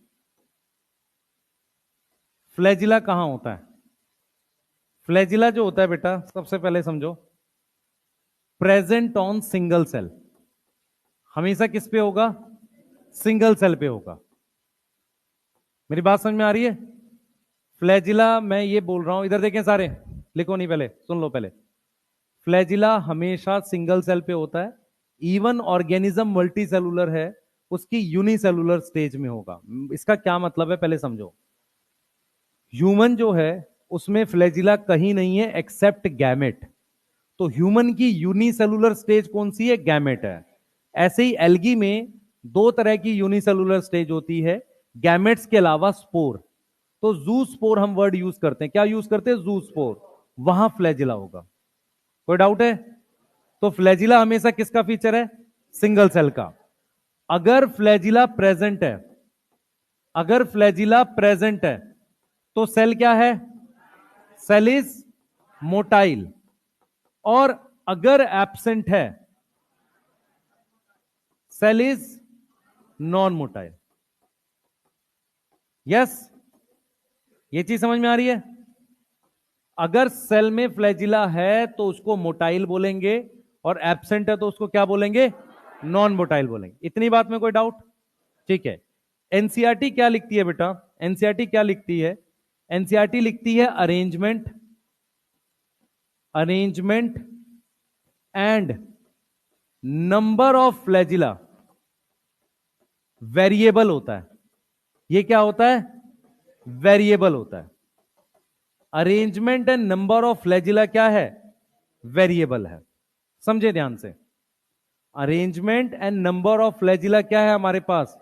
फ्लैजिला कहां होता है? फ्लैजिला जो होता है बेटा, सबसे पहले समझो, प्रेजेंट ऑन सिंगल सेल। हमेशा किस पे होगा? सिंगल सेल पे होगा। मेरी बात समझ में आ रही है? फ्लैजिला, मैं ये बोल रहा हूं, इधर देखें सारे, लिखो नहीं, पहले सुन लो। पहले फ्लैजिला हमेशा सिंगल सेल पे होता है। इवन ऑर्गेनिज्म मल्टी सेलुलर है, उसकी यूनिसेलुलर स्टेज में होगा। इसका क्या मतलब है पहले समझो। ह्यूमन जो है उसमें फ्लैजिला कहीं नहीं है एक्सेप्ट गैमेट। तो ह्यूमन की यूनिसेलुलर स्टेज कौन सी है? गैमेट है। ऐसे ही एल्गी में 2 तरह की यूनिसेलुलर स्टेज होती है, गैमेट्स के अलावा स्पोर। तो जू स्पोर हम वर्ड यूज करते हैं। क्या यूज करते हैं? जू स्पोर। वहां फ्लैजिला होगा। कोई डाउट है? तो फ्लैजिला हमेशा किसका फीचर है? सिंगल सेल का। अगर फ्लैजिला प्रेजेंट है, अगर फ्लैजिला प्रेजेंट है तो सेल क्या है? Cell is motile. और अगर एब्सेंट है, cell is non motile. Yes, ये चीज समझ में आ रही है? अगर सेल में फ्लैजिला है तो उसको मोटाइल बोलेंगे, और एब्सेंट है तो उसको क्या बोलेंगे? नॉन मोटाइल बोलेंगे। इतनी बात में कोई डाउट? ठीक है। एनसीईआरटी क्या लिखती है बेटा? एनसीईआरटी क्या लिखती है? एनसीईआरटी लिखती है arrangement, arrangement and number of flagella variable होता है। ये क्या होता है? वेरिएबल होता है। Arrangement and number of flagella क्या है? वेरिएबल है। समझे ध्यान से। Arrangement and number of flagella क्या है हमारे पास?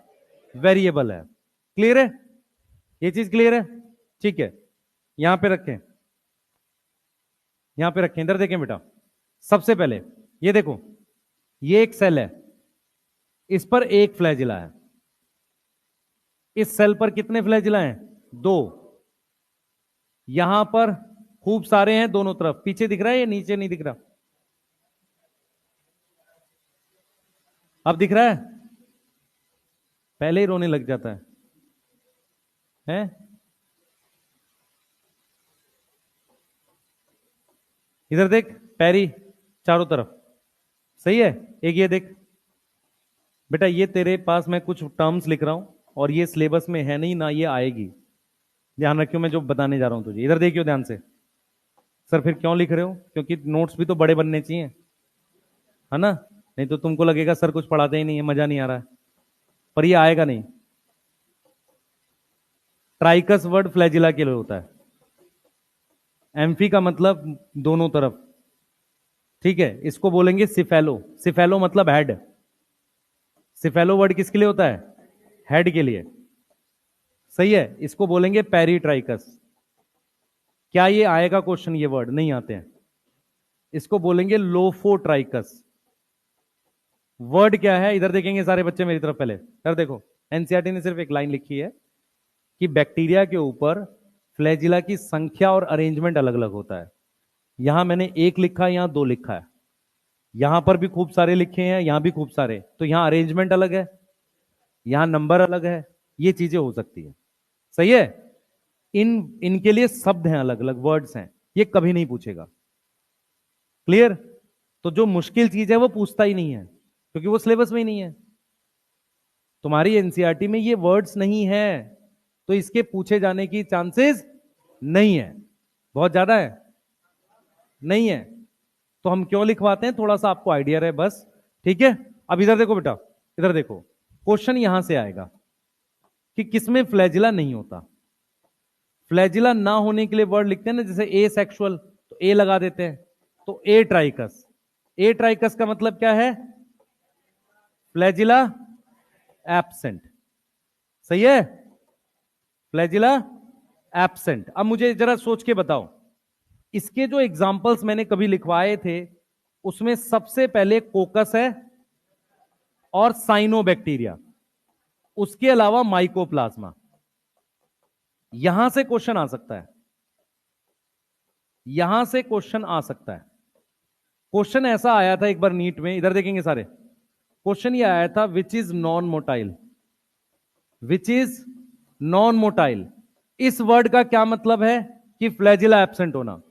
वेरिएबल है। क्लियर है? ये चीज क्लियर है? ठीक है, यहां पे रखें, यहां पे रखें, इधर देखें बेटा। सबसे पहले ये देखो, ये एक सेल है, इस पर एक फ्लैजिला है। इस सेल पर कितने फ्लैजिला हैं? 2। यहां पर खूब सारे हैं दोनों तरफ। पीछे दिख रहा है या नीचे नहीं दिख रहा? अब दिख रहा है? पहले ही रोने लग जाता है, हैं? इधर देख, पैरी चारों तरफ। सही है? एक ये देख बेटा, ये तेरे पास मैं कुछ टर्म्स लिख रहा हूं और ये सिलेबस में है नहीं ना, ये आएगी। ध्यान रखियो मैं जो बताने जा रहा हूं तुझे। इधर देखियो ध्यान से। सर फिर क्यों लिख रहे हो? क्योंकि नोट्स भी तो बड़े बनने चाहिए, है ना? नहीं तो तुमको लगेगा सर कुछ पढ़ाते ही नहीं है, मजा नहीं आ रहा है। पर ये आएगा नहीं। ट्राइकस वर्ड फ्लैजिला के लिए होता है। एम्फी का मतलब दोनों तरफ। ठीक है, इसको बोलेंगे सिफेलो। सिफेलो मतलब हेड। सिफेलो वर्ड किसके लिए होता है? हेड के लिए। सही है, इसको बोलेंगे पेरीट्राइकस। क्या ये आएगा क्वेश्चन? ये वर्ड नहीं आते हैं। इसको बोलेंगे लोफोट्राइकस। वर्ड क्या है? इधर देखेंगे सारे बच्चे मेरी तरफ। पहले इधर देखो, एनसीईआरटी ने सिर्फ एक लाइन लिखी है कि बैक्टीरिया के ऊपर फ्लैजिला की संख्या और अरेंजमेंट अलग अलग होता है। यहां मैंने 1 लिखा है, यहां 2 लिखा है, यहां पर भी खूब सारे लिखे हैं, यहां भी खूब सारे। तो यहां अरेंजमेंट अलग है, यहां नंबर अलग है। ये चीजें हो सकती है। सही है? इनके लिए शब्द हैं, अलग अलग वर्ड्स हैं। ये कभी नहीं पूछेगा। क्लियर? तो जो मुश्किल चीज है वो पूछता ही नहीं है, क्योंकि वो सिलेबस में ही नहीं है। तुम्हारी एनसीईआरटी में ये वर्ड्स नहीं है, तो इसके पूछे जाने की चांसेस नहीं है। बहुत ज्यादा है? नहीं है। तो हम क्यों लिखवाते हैं? थोड़ा सा आपको आइडिया रहे बस। ठीक है, अब इधर देखो बेटा, इधर देखो। क्वेश्चन यहां से आएगा कि किसमें फ्लैजिला नहीं होता। फ्लैजिला ना होने के लिए वर्ड लिखते हैं ना, जैसे ए सेक्सुअल, तो ए लगा देते हैं। तो ए ट्राइकस। ए ट्राइकस का मतलब क्या है? Flagella absent. सही है? Flagella absent. अब मुझे जरा सोच के बताओ, इसके जो एग्जाम्पल्स मैंने कभी लिखवाए थे उसमें सबसे पहले कोकस है और साइनोबैक्टीरिया, उसके अलावा माइकोप्लाज्मा। यहां से क्वेश्चन आ सकता है, यहां से क्वेश्चन आ सकता है। क्वेश्चन ऐसा आया था एक बार नीट में, इधर देखेंगे सारे, क्वेश्चन ये आया था which is non motile, which is non motile. इस वर्ड का क्या मतलब है कि फ्लैजिला एब्सेंट होना।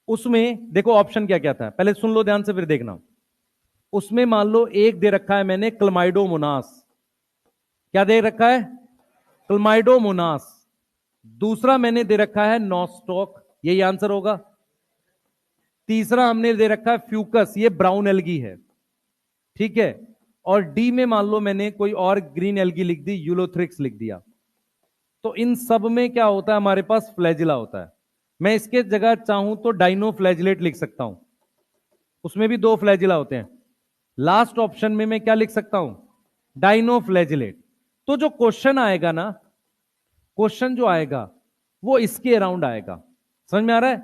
उसमें देखो ऑप्शन क्या क्या था, पहले सुन लो ध्यान से फिर देखना। उसमें मान लो एक दे रखा है मैंने क्लमाइडोमोनास, क्या दे रखा है, क्लमाइडोमोनास। दूसरा मैंने दे रखा है नॉस्टॉक, यही आंसर होगा। तीसरा हमने दे रखा है फ्यूकस, ये ब्राउन एल्गी है, ठीक है। और डी में मान लो मैंने कोई और ग्रीन एल्गी लिख दी, यूलोथ्रिक्स लिख दिया। तो इन सब में क्या होता है, हमारे पास फ्लैजिला होता है। मैं इसके जगह चाहूं तो डाइनोफ्लैजिलेट लिख सकता हूं, उसमें भी दो फ्लैजिला होते हैं। लास्ट ऑप्शन में मैं क्या लिख सकता हूं, डाइनोफ्लैजिलेट। तो जो क्वेश्चन आएगा ना, क्वेश्चन जो आएगा वो इसके अराउंड आएगा। समझ में आ रहा है,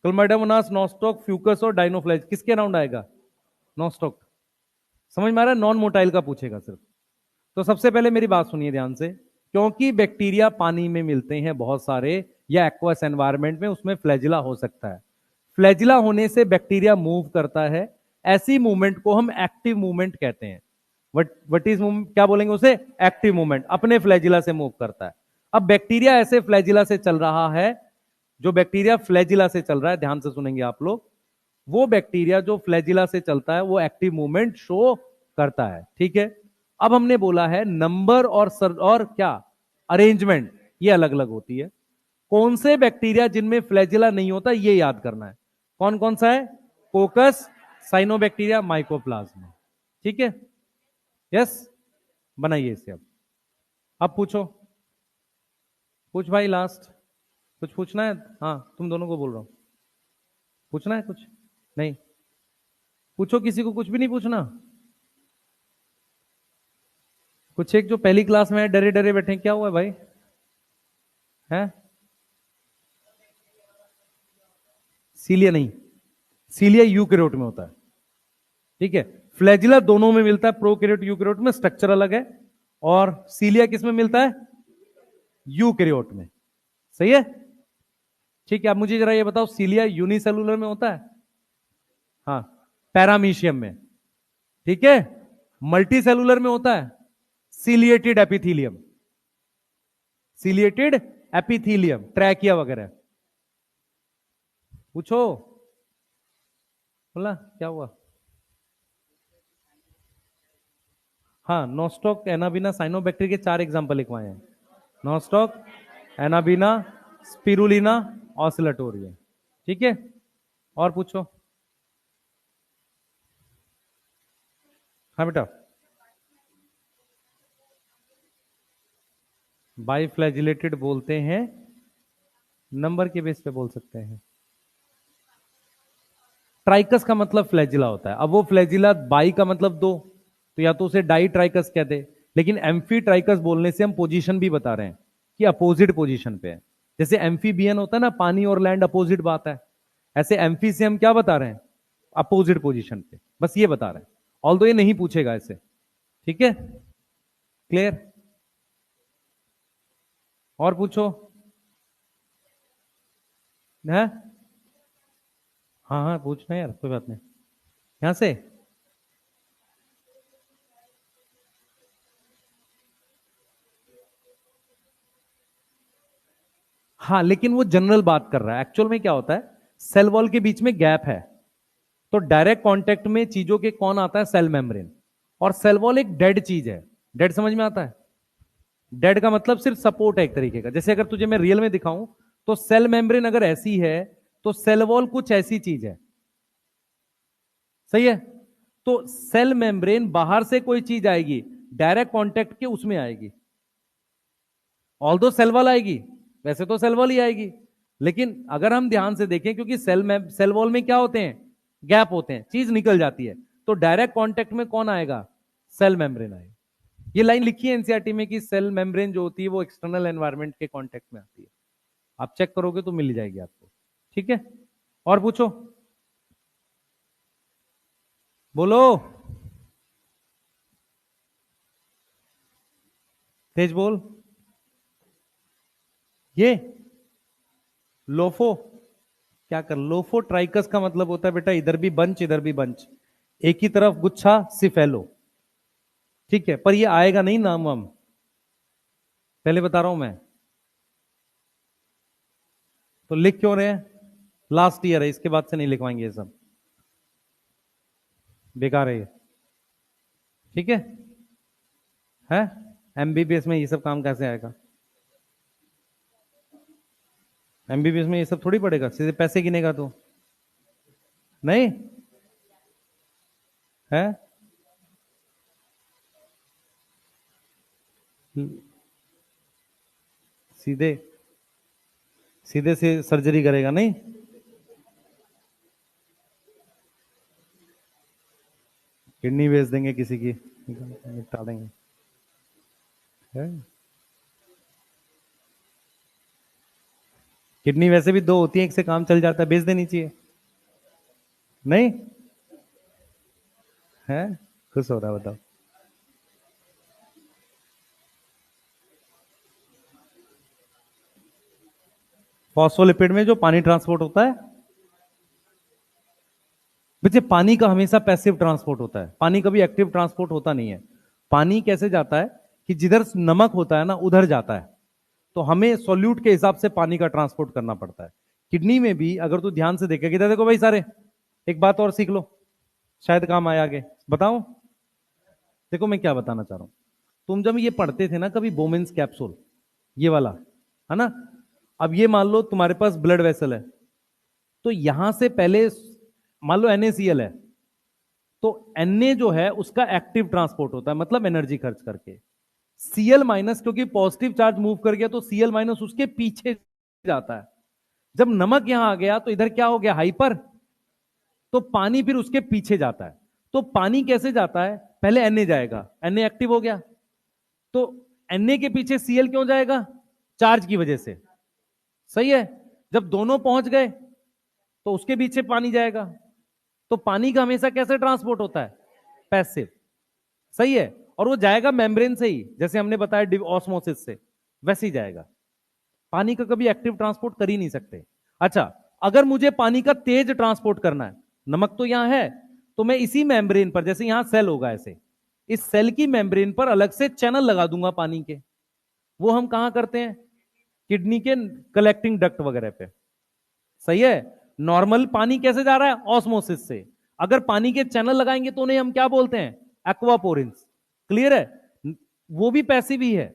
क्लमाइडोमोनास, नॉस्टॉक, फ्यूकस और डाइनोफ्लैज किसके अराउंड आएगा, नॉस्टॉक। समझ में आ रहा है, नॉन मोटाइल का पूछेगा सिर्फ। तो सबसे पहले मेरी बात सुनिए ध्यान से, क्योंकि बैक्टीरिया पानी में मिलते हैं बहुत सारे या एक्वस एनवायरनमेंट में, उसमें फ्लैजिला हो सकता है। फ्लैजिला होने से बैक्टीरिया मूव करता है, ऐसी मूवमेंट को हम एक्टिव मूवमेंट कहते हैं। वट इज मूवमेंट, क्या बोलेंगे उसे, एक्टिव मूवमेंट, अपने फ्लैजिला से मूव करता है। अब बैक्टीरिया ऐसे फ्लैजिला से चल रहा है, जो बैक्टीरिया फ्लैजिला से चल रहा है, ध्यान से सुनेंगे आप लोग, वो बैक्टीरिया जो फ्लैजिला से चलता है वो एक्टिव मूवमेंट शो करता है, ठीक है। अब हमने बोला है नंबर और क्या, अरेंजमेंट, ये अलग अलग होती है। कौन से बैक्टीरिया जिनमें फ्लैजिला नहीं होता ये याद करना है, कौन कौन सा है, कोकस, साइनोबैक्टीरिया, माइकोप्लाज्मा, ठीक है। यस, बनाइए इसे। अब पूछो, पूछ भाई, लास्ट कुछ पूछना है, हाँ तुम दोनों को बोल रहा हूं, पूछना है कुछ, नहीं पूछो, किसी को कुछ भी नहीं पूछना। कुछ एक जो पहली क्लास में है डरे डरे बैठे हैं, क्या हुआ भाई, है सीलिया नहीं, सीलिया यूकैरियोट में होता है, ठीक है। फ्लैजिला दोनों में मिलता है, प्रोकैरियोट यूकैरियोट में स्ट्रक्चर अलग है, और सीलिया किस में मिलता है, यूकैरियोट में, सही है। ठीक है, अब मुझे जरा ये बताओ, सीलिया यूनिसेलुलर में होता है, हाँ, पैरामीशियम में, ठीक है। मल्टी सेलुलर में होता है, ciliated epithelium, ciliated epithelium, trachea वगैरह। पूछो, बोला क्या हुआ, हाँ नोस्टॉक, एनाबिना, साइनोबैक्टीरिया के 4 एग्जांपल लिखवाए हैं, नोस्टॉक, एनाबिना, स्पिरुलिना, ऑसिलेटोरिया, ठीक है। और पूछो, हाँ बेटा, बाइफ्लैजिलेटेड बोलते हैं, नंबर के बेस पे बोल सकते हैं। ट्राइकस का मतलब फ्लैजिला होता है, अब वो फ्लैजिला बाई का मतलब दो, तो या तो उसे डाई ट्राइकस कहते, लेकिन एम्फी ट्राइकस बोलने से हम पोजीशन भी बता रहे हैं कि अपोजिट पोजीशन पे है। जैसे एम्फीबियन होता है ना, पानी और लैंड अपोजिट बात है, ऐसे एम्फी से हम क्या बता रहे हैं, अपोजिट पोजीशन पे, बस ये बता रहे हैं। ऑल्दो ये नहीं पूछेगा ऐसे, ठीक है, क्लियर। और पूछो, है, हाँ हाँ पूछना यार, कोई बात नहीं, यहां से। हाँ लेकिन वो जनरल बात कर रहा है, एक्चुअल में क्या होता है, सेल वॉल के बीच में गैप है, तो डायरेक्ट कांटेक्ट में चीजों के कौन आता है, सेल मेम्ब्रेन। और सेल वॉल एक डेड चीज है, डेड समझ में आता है, डेड का मतलब सिर्फ सपोर्ट है एक तरीके का। जैसे अगर तुझे मैं रियल में दिखाऊं, तो सेल मेम्ब्रेन अगर ऐसी है, तो सेल वॉल कुछ ऐसी चीज है, सही है। तो सेल मेम्ब्रेन बाहर से कोई चीज आएगी, डायरेक्ट कांटेक्ट के उसमें आएगी, ऑल्दो सेल वॉल आएगी, वैसे तो सेल वॉल ही आएगी, लेकिन अगर हम ध्यान से देखें, क्योंकि सेल वॉल में क्या होते हैं, गैप होते हैं, चीज निकल जाती है, तो डायरेक्ट कांटेक्ट में कौन आएगा, सेल मेम्ब्रेन आएगा। ये लाइन लिखी है एनसीईआरटी में कि सेल मेम्ब्रेन जो होती है वो एक्सटर्नल एनवायरनमेंट के कांटेक्ट में आती है, आप चेक करोगे तो मिल जाएगी आपको। ठीक है, और पूछो, बोलो, तेज बोल। ये लोफो, क्या कर, लोफो ट्राइकस का मतलब होता है बेटा इधर भी बंच इधर भी बंच, एक ही तरफ गुच्छा सिफेलो। ठीक है, पर ये आएगा नहीं नाम वाम, पहले बता रहा हूं मैं। तो लिख क्यों रहे हैं, लास्ट ईयर है, इसके बाद से नहीं लिखवाएंगे ये सब, बेकार है ये। ठीक है एमबीबीएस में ये सब काम कैसे आएगा, एमबीबीएस में ये सब थोड़ी पड़ेगा, सीधे पैसे गिनेगा तो, नहीं है। सीधे सीधे से सर्जरी करेगा नहीं, किडनी बेच देंगे किसी की, निपटा देंगे है? किडनी वैसे भी दो होती है, एक से काम चल जाता है, बेच देनी चाहिए, नहीं है। खुश हो रहा है, बताओ। फॉस्फोलिपिड में जो पानी ट्रांसपोर्ट होता है, बच्चे पानी का हमेशा पैसिव ट्रांसपोर्ट होता है, पानी कभी एक्टिव ट्रांसपोर्ट होता नहीं है। पानी कैसे जाता है कि जिधर नमक होता है ना उधर जाता है, तो हमें सॉल्यूट के हिसाब से पानी का ट्रांसपोर्ट करना पड़ता है। किडनी में भी अगर तू ध्यान से देखेगा, इधर देखो भाई सारे, एक बात और सीख लो, शायद काम आए आगे, बताऊं। देखो मैं क्या बताना चाह रहा हूं, तुम जब ये पढ़ते थे ना कभी बोमेंस कैप्सूल, ये वाला, है ना। अब ये मान लो तुम्हारे पास ब्लड वेसल है, तो यहां से पहले मान लो NaCl है, तो Na जो है उसका एक्टिव ट्रांसपोर्ट होता है, मतलब एनर्जी खर्च करके। Cl माइनस क्योंकि पॉजिटिव चार्ज मूव कर गया, तो Cl माइनस उसके पीछे जाता है। जब नमक यहां आ गया तो इधर क्या हो गया, हाइपर, तो पानी फिर उसके पीछे जाता है। तो पानी कैसे जाता है, पहले Na जाएगा, Na एक्टिव हो गया, तो Na के पीछे Cl क्यों जाएगा, चार्ज की वजह से, सही है। जब दोनों पहुंच गए तो उसके पीछे पानी जाएगा, तो पानी का हमेशा कैसे ट्रांसपोर्ट होता है, पैसिव, सही है। और वो जाएगा मेम्ब्रेन से ही, जैसे हमने बताया ऑस्मोसिस से, वैसे ही जाएगा। पानी का कभी एक्टिव ट्रांसपोर्ट कर ही नहीं सकते। अच्छा, अगर मुझे पानी का तेज ट्रांसपोर्ट करना है, नमक तो यहां है, तो मैं इसी मेम्ब्रेन पर, जैसे यहां सेल होगा ऐसे, इस सेल की मेम्ब्रेन पर अलग से चैनल लगा दूंगा पानी के। वो हम कहां करते हैं, किडनी के कलेक्टिंग डक्ट वगैरह पे, सही है। नॉर्मल पानी कैसे जा रहा है, ऑस्मोसिस से। अगर पानी के चैनल लगाएंगे तो उन्हें हम क्या बोलते हैं, एक्वापोरिन्स। क्लियर है, वो भी पैसिव ही है,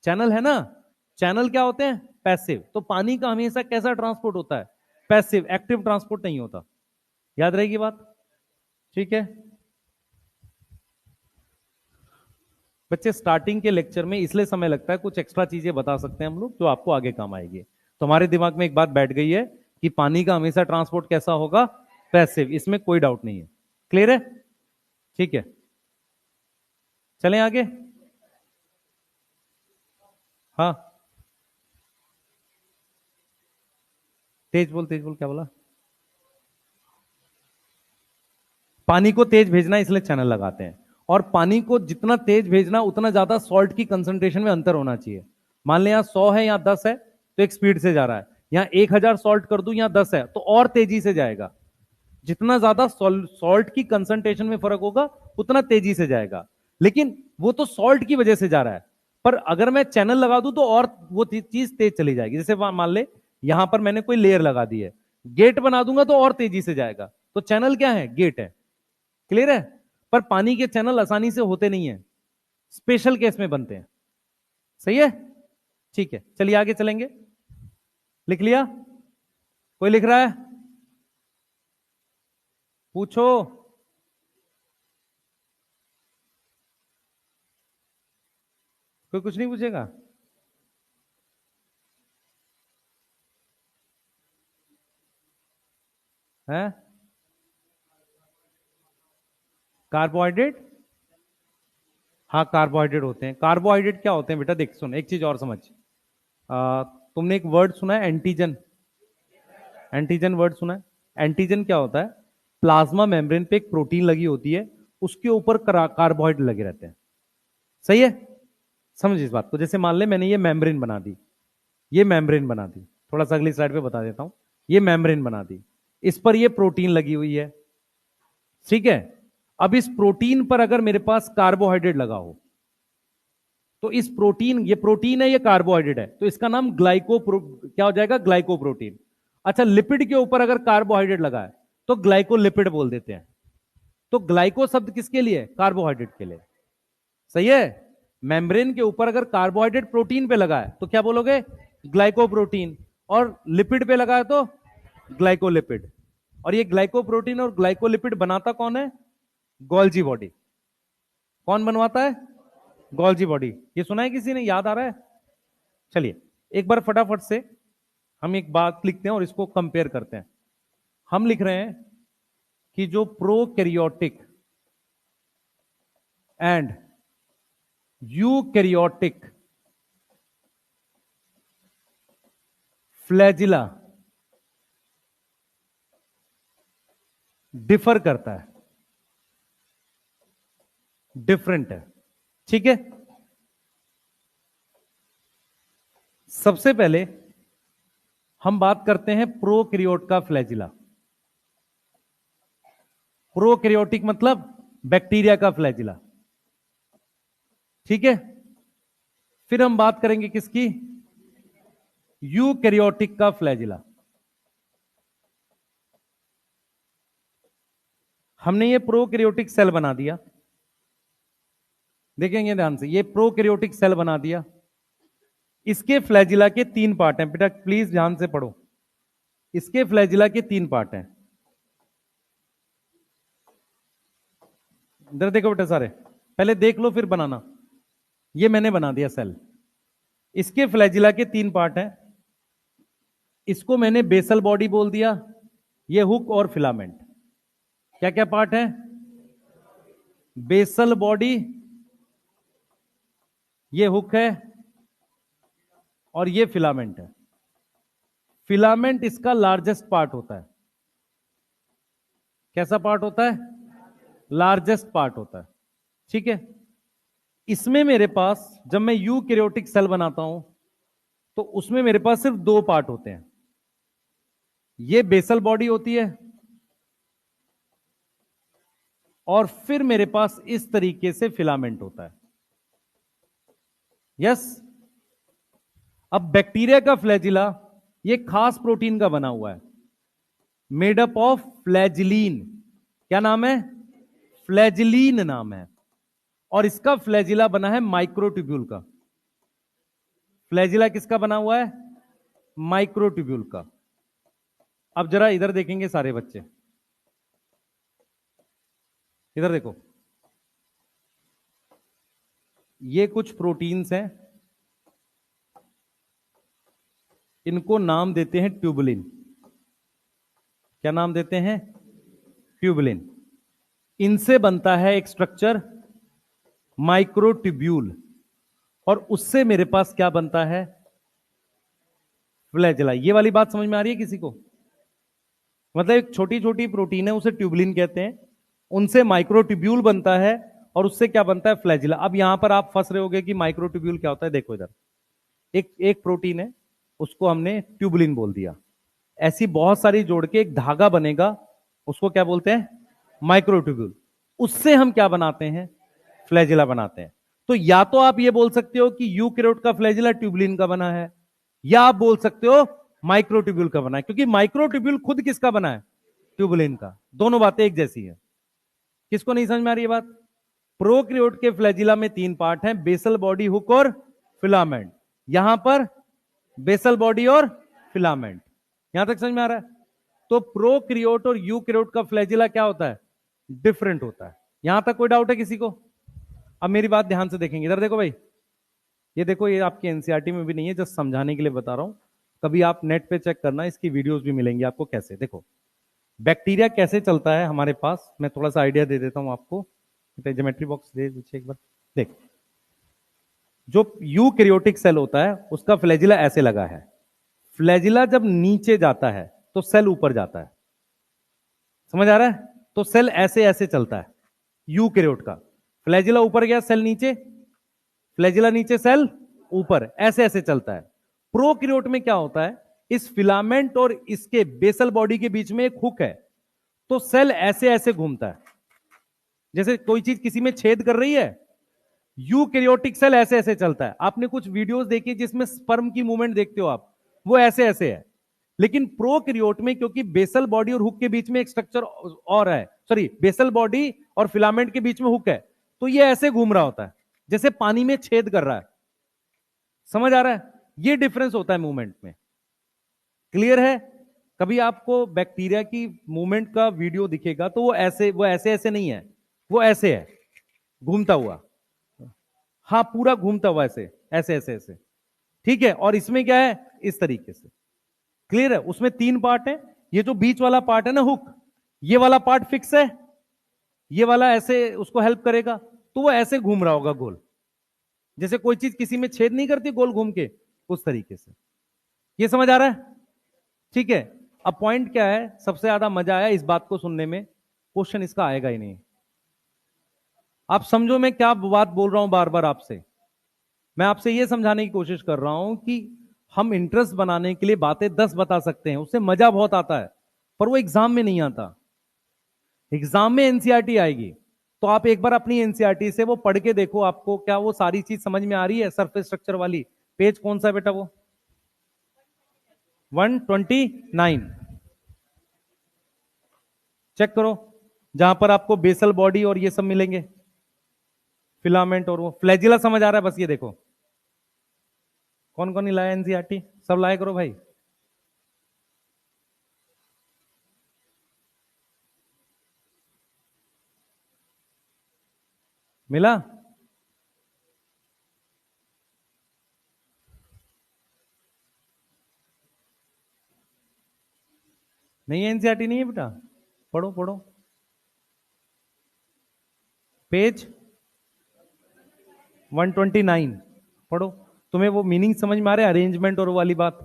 चैनल है ना, चैनल क्या होते हैं, पैसिव। तो पानी का हमेशा कैसा ट्रांसपोर्ट होता है, पैसिव, एक्टिव ट्रांसपोर्ट नहीं होता, याद रहेगी बात। ठीक है बच्चे, स्टार्टिंग के लेक्चर में इसलिए समय लगता है, कुछ एक्स्ट्रा चीजें बता सकते हैं हम लोग जो आपको आगे काम आएगी। तो हमारे दिमाग में एक बात बैठ गई है कि पानी का हमेशा ट्रांसपोर्ट कैसा होगा, पैसिव, इसमें कोई डाउट नहीं है। क्लियर है, ठीक है, चलें आगे। हाँ, तेज बोल, क्या बोला। पानी को तेज भेजना इसलिए चैनल लगाते हैं, और पानी को जितना तेज भेजना उतना ज्यादा सॉल्ट की कंसंट्रेशन में अंतर होना चाहिए। मान लें यहां 100 है, यहां 10 है, तो एक स्पीड से जा रहा है। यहां 1000 सॉल्ट कर दूं, यहां 10 है, तो और तेजी से जाएगा। जितना ज्यादा सॉल्ट की कंसंट्रेशन में फर्क होगा उतना तेजी से जाएगा। लेकिन वो तो सॉल्ट की वजह से जा रहा है, पर अगर मैं चैनल लगा दूं तो और वो चीज तेज चली जाएगी। जैसे मान ले यहां पर मैंने कोई लेयर लगा दी है, गेट बना दूंगा तो और तेजी से जाएगा। तो चैनल क्या है, गेट है। क्लियर है, पर पानी के चैनल आसानी से होते नहीं है, स्पेशल केस में बनते हैं, सही है। ठीक है, चलिए आगे चलेंगे। लिख लिया, कोई लिख रहा है, पूछो। कोई कुछ नहीं पूछेगा, है कार्बोहाइड्रेट, हाँ कार्बोहाइड्रेट होते हैं। कार्बोहाइड्रेट क्या होते हैं बेटा, देख सुन, एक चीज और समझ। तुमने एक वर्ड सुना है एंटीजन? एंटीजन वर्ड सुना है? एंटीजन क्या होता है? प्लाज्मा मेम्ब्रेन पे एक प्रोटीन लगी होती है, उसके ऊपर कार्बोहाइड्रेट लगे रहते हैं। सही है? समझ इस बात को। जैसे मान ले मैंने ये मेम्ब्रेन बना दी, ये मेम्ब्रेन बना दी, थोड़ा सा अगली स्लाइड पे बता देता हूं। ये मेम्ब्रेन बना दी, इस पर ये प्रोटीन लगी हुई है, ठीक है। अब इस प्रोटीन पर अगर मेरे पास कार्बोहाइड्रेट लगा हो, तो इस प्रोटीन, ये प्रोटीन है, ये कार्बोहाइड्रेट है, तो इसका नाम क्या हो जाएगा? ग्लाइकोप्रोटीन। अच्छा, लिपिड के ऊपर अगर कार्बोहाइड्रेट लगा है तो ग्लाइकोलिपिड बोल देते हैं। तो ग्लाइको शब्द किसके लिए? कार्बोहाइड्रेट के लिए। सही है? मेम्ब्रेन के ऊपर अगर कार्बोहाइड्रेट प्रोटीन पे लगा है तो क्या बोलोगे? ग्लाइकोप्रोटीन। और लिपिड पे लगा है तो ग्लाइकोलिपिड। और ये ग्लाइकोप्रोटीन और ग्लाइकोलिपिड बनाता कौन है? Golgi body. कौन बनवाता है? Golgi body. ये सुना है किसी ने? याद आ रहा है? चलिए एक बार फटाफट से हम एक बात लिखते हैं और इसको कंपेयर करते हैं। हम लिख रहे हैं कि जो prokaryotic and eukaryotic flagella differ करता है, डिफरेंट है, ठीक है। सबसे पहले हम बात करते हैं प्रोकैरियोट का फ्लैजिला। प्रोकैरियोटिक मतलब बैक्टीरिया का फ्लैजिला, ठीक है। फिर हम बात करेंगे किसकी? यूकैरियोटिक का फ्लैजिला। हमने ये प्रोकैरियोटिक सेल बना दिया, देखेंगे ध्यान से, ये प्रोकैरियोटिक सेल बना दिया। इसके फ्लैजिला के 3 पार्ट हैं, बेटा प्लीज ध्यान से पढ़ो। इसके फ्लैजिला के 3 पार्ट हैं। इधर देखो बेटा सारे, पहले देख लो फिर बनाना। ये मैंने बना दिया सेल। इसके फ्लैजिला के 3 पार्ट हैं। इसको मैंने बेसल बॉडी बोल दिया, ये हुक और फिलामेंट। क्या क्या पार्ट है? बेसल बॉडी, ये हुक है और ये फिलामेंट है। फिलामेंट इसका लार्जेस्ट पार्ट होता है। कैसा पार्ट होता है? लार्जेस्ट पार्ट होता है, ठीक है। इसमें मेरे पास जब मैं यूकैरियोटिक सेल बनाता हूं तो उसमें मेरे पास सिर्फ 2 पार्ट होते हैं। ये बेसल बॉडी होती है और फिर मेरे पास इस तरीके से फिलामेंट होता है। यस। अब बैक्टीरिया का फ्लैजिला ये खास प्रोटीन का बना हुआ है, मेड अप ऑफ फ्लैजिलीन। क्या नाम है? फ्लैजिलीन नाम है। और इसका फ्लैजिला बना है माइक्रोट्यूब्यूल का। फ्लैजिला किसका बना हुआ है? माइक्रोट्यूब्यूल का। अब जरा इधर देखेंगे सारे बच्चे, इधर देखो, ये कुछ प्रोटीन्स हैं, इनको नाम देते हैं ट्यूबुलिन। क्या नाम देते हैं? ट्यूबुलिन। इनसे बनता है एक स्ट्रक्चर माइक्रोट्यूब्यूल, और उससे मेरे पास क्या बनता है? फ्लैजिला। ये वाली बात समझ में आ रही है किसी को? मतलब एक छोटी छोटी प्रोटीन है, उसे ट्यूबुलिन कहते हैं, उनसे माइक्रोट्यूब्यूल बनता है और उससे क्या बनता है? फ्लैजिला। अब यहां पर आप फंस रहे होगे कि माइक्रोट्यूब्यूल क्या होता है। देखो इधर एक प्रोटीन है, उसको हमने ट्यूबुलिन बोल दिया। ऐसी बहुत सारी जोड़ के एक धागा बनेगा, उसको क्या बोलते हैं? माइक्रोट्यूब्यूल। उससे हम क्या बनाते हैं? फ्लैजिला बनाते हैं। तो या तो आप ये बोल सकते हो कि यूकैरियोट का फ्लैजिला ट्यूबुलिन का बना है, या आप बोल सकते हो माइक्रोट्यूब्यूल का बना है, क्योंकि माइक्रोट्यूब्यूल खुद किसका बना है? ट्यूबुलिन का। दोनों बातें एक जैसी है। किसको नहीं समझ में आ रही है बात? प्रोकैरियोट के फ्लैजिला में 3 पार्ट हैं, बेसल बॉडी, हुक और फिलामेंट। यहां पर बेसल बॉडी और फिलामेंट। यहां तक समझ में आ रहा है? तो प्रोकैरियोट और यूकैरियोट का फ्लैजिला क्या होता है? डिफरेंट होता है। यहां तक कोई डाउट है किसी को? अब मेरी बात ध्यान से देखेंगे, इधर देखो भाई, ये देखो, ये आपकी एनसीईआरटी में भी नहीं है, जस्ट समझाने के लिए बता रहा हूं। कभी आप नेट पे चेक करना, इसकी वीडियोस भी मिलेंगी आपको। कैसे? देखो बैक्टीरिया कैसे चलता है हमारे पास, मैं थोड़ा सा आइडिया दे देता हूं आपको। ज्योमेट्री बॉक्स दे दीजिए एक बार। देख, जो यूकैरियोटिक सेल होता है उसका फ्लैजिला ऐसे लगा है, फ्लैजिला जब नीचे जाता है तो सेल ऊपर जाता है, समझ आ रहा है? तो सेल ऐसे ऐसे चलता है, यूकैरियोट का। फ्लैजिला ऊपर गया, सेल नीचे, फ्लैजिला नीचे, सेल ऊपर, ऐसे ऐसे चलता है। प्रोकैरियोट में क्या होता है, इस फिलामेंट और इसके बेसल बॉडी के बीच में एक हुक है, तो सेल ऐसे ऐसे घूमता है, जैसे कोई चीज किसी में छेद कर रही है। यूकैरियोटिक सेल ऐसे ऐसे चलता है। आपने कुछ वीडियोस देखी जिसमें स्पर्म की मूवमेंट देखते हो आप, वो ऐसे ऐसे है। लेकिन प्रोकैरियोट में क्योंकि बेसल बॉडी और हुक के बीच में एक स्ट्रक्चर और है, सॉरी, बेसल बॉडी और फिलामेंट के बीच में हुक है, तो ये ऐसे घूम रहा होता है जैसे पानी में छेद कर रहा है। समझ आ रहा है? ये डिफरेंस होता है मूवमेंट में। क्लियर है? कभी आपको बैक्टीरिया की मूवमेंट का वीडियो दिखेगा तो वो ऐसे ऐसे नहीं है, वो ऐसे है, घूमता हुआ। हाँ, पूरा घूमता हुआ ऐसे ऐसे ऐसे ऐसे, ठीक है। और इसमें क्या है, इस तरीके से। क्लियर है? उसमें 3 पार्ट है। ये जो बीच वाला पार्ट है ना, हुक, ये वाला पार्ट फिक्स है, ये वाला ऐसे उसको हेल्प करेगा, तो वो ऐसे घूम रहा होगा गोल, जैसे कोई चीज किसी में छेद नहीं करती गोल घूम के, उस तरीके से। ये समझ आ रहा है? ठीक है। अब पॉइंट क्या है, सबसे ज्यादा मजा आया इस बात को सुनने में, क्वेश्चन इसका आएगा ही नहीं। आप समझो मैं क्या बात बोल रहा हूं बार बार आपसे। मैं आपसे यह समझाने की कोशिश कर रहा हूं कि हम इंटरेस्ट बनाने के लिए बातें 10 बता सकते हैं, उससे मजा बहुत आता है, पर वो एग्जाम में नहीं आता। एग्जाम में एनसीईआरटी आएगी, तो आप एक बार अपनी एनसीईआरटी से वो पढ़ के देखो, आपको क्या वो सारी चीज समझ में आ रही है? सरफेस स्ट्रक्चर वाली पेज कौन सा है बेटा? वो 129 चेक करो, जहां पर आपको बेसल बॉडी और ये सब मिलेंगे, फिलामेंट और वो फ्लैजिला। समझ आ रहा है? बस ये देखो, कौन कौन नहीं लाया एनसीईआरटी? सब लाए करो भाई। मिला? नहीं, एनसीईआरटी नहीं है बेटा, पढ़ो पढ़ो, पेज 129 पढ़ो। तुम्हें वो मीनिंग समझ में आ रहा है, अरेंजमेंट और वो वाली बात?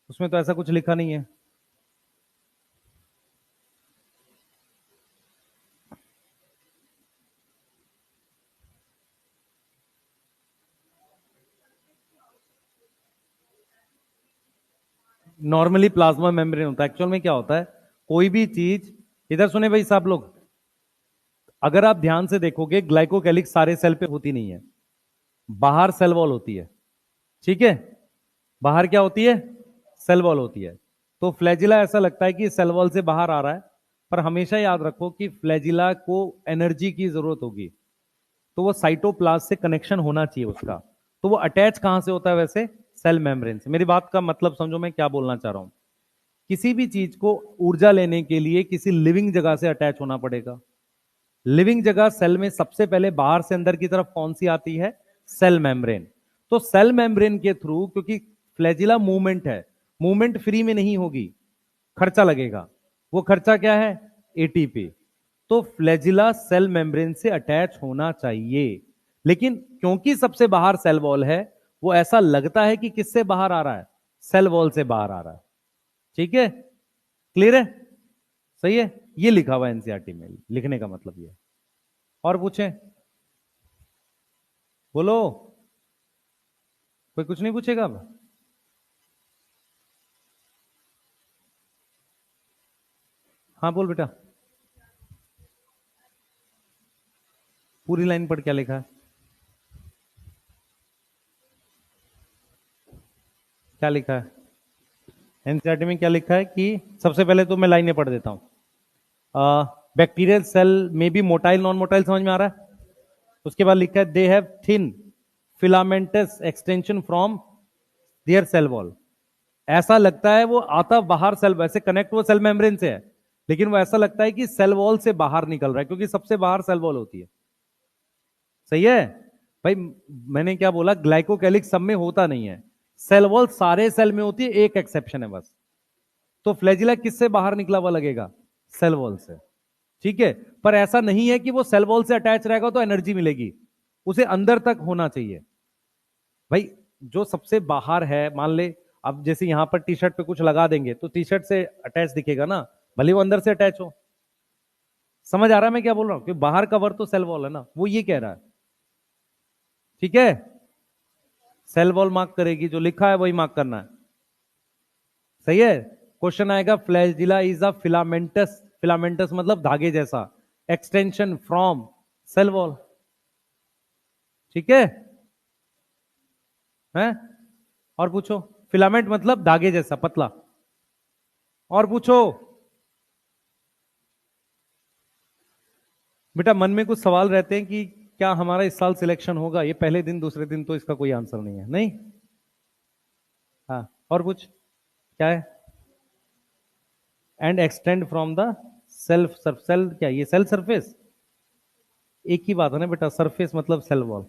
उसमें तो ऐसा कुछ लिखा नहीं है। नॉर्मली प्लाज्मा मेम्ब्रेन होता है, एक्चुअल में क्या होता है, कोई भी चीज, इधर सुने भाई साहब लोग, अगर आप ध्यान से देखोगे ग्लाइकोकैलिक्स सारे सेल पे होती नहीं है, बाहर सेल वॉल होती है, ठीक है? बाहर क्या होती है? सेल वॉल होती है। तो फ्लैजिला ऐसा लगता है कि सेल वॉल से बाहर आ रहा है, पर हमेशा याद रखो कि फ्लैजिला को एनर्जी की जरूरत होगी, तो वो साइटोप्लाज्म से कनेक्शन होना चाहिए उसका। तो वो अटैच कहां से होता है वैसे? सेल मेम्ब्रेन से। मेरी बात का मतलब समझो मैं क्या बोलना चाह रहा हूं। किसी भी चीज को ऊर्जा लेने के लिए किसी लिविंग जगह से अटैच होना पड़ेगा। लिविंग जगह सेल में सबसे पहले बाहर से अंदर की तरफ कौन सी आती है? Cell membrane. तो सेल मेम्ब्रेन के थ्रू, क्योंकि फ्लैजिला मूवमेंट है, मूवमेंट फ्री में नहीं होगी, खर्चा लगेगा। वो खर्चा क्या है? एटीपी। तो फ्लैजिला सेल मेम्ब्रेन से अटैच होना चाहिए, लेकिन क्योंकि सबसे बाहर सेल वॉल है, वो ऐसा लगता है कि किससे बाहर आ रहा है? सेल वॉल से बाहर आ रहा है। ठीक है? क्लियर है? सही है? ये लिखा हुआ एनसीईआरटी में, लिखने का मतलब ये। और पूछें? बोलो, कोई कुछ नहीं पूछेगा अब? हाँ बोल बेटा, पूरी लाइन पढ़, क्या लिखा है? क्या लिखा है एनसीईआरटी में? क्या लिखा है कि सबसे पहले तो मैं लाइनें पढ़ देता हूं। बैक्टीरियल सेल में बी मोटाइल नॉन मोटाइल, समझ में आ रहा है? उसके बाद लिखा है they have thin filamentous extension from their cell wall. ऐसा लगता है वो आता बाहर सेल, वैसे कनेक्ट वो सेल मेम्ब्रेन से है, लेकिन वो ऐसा लगता है कि सेल वॉल से बाहर निकल रहा है, क्योंकि सबसे बाहर सेल वॉल होती है। सही है भाई? मैंने क्या बोला, ग्लाइकोकैलिक्स सब में होता नहीं है, सेल वॉल सारे सेल में होती है, एक एक्सेप्शन है बस। तो फ्लैजिला किससे बाहर निकला हुआ लगेगा? सेल वॉल से। ठीक है? पर ऐसा नहीं है कि वो सेल वॉल से अटैच रहेगा तो एनर्जी मिलेगी, उसे अंदर तक होना चाहिए भाई। जो सबसे बाहर है, मान ले अब जैसे यहां पर टी शर्ट पे कुछ लगा देंगे तो टी शर्ट से अटैच दिखेगा ना, भले वो अंदर से अटैच हो। समझ आ रहा है मैं क्या बोल रहा हूं? कि बाहर कवर तो सेल वॉल है ना, वो ये कह रहा है। ठीक है, सेल वॉल मार्क करेगी, जो लिखा है वही मार्क करना है। सही है। क्वेश्चन आएगा, flagella is a filamentous, filamentous मतलब धागे जैसा, एक्सटेंशन फ्रॉम सेल वॉल। ठीक है, हैं? और पूछो। फिलामेंट मतलब धागे जैसा पतला। और पूछो। बेटा मन में कुछ सवाल रहते हैं कि क्या हमारा इस साल सिलेक्शन होगा? ये पहले दिन दूसरे दिन तो इसका कोई आंसर नहीं है, नहीं। हाँ, और कुछ क्या है? And extend from the self cell, क्या ये सेल सरफेस? एक ही बात है ना बेटा, सरफेस मतलब सेल वॉल।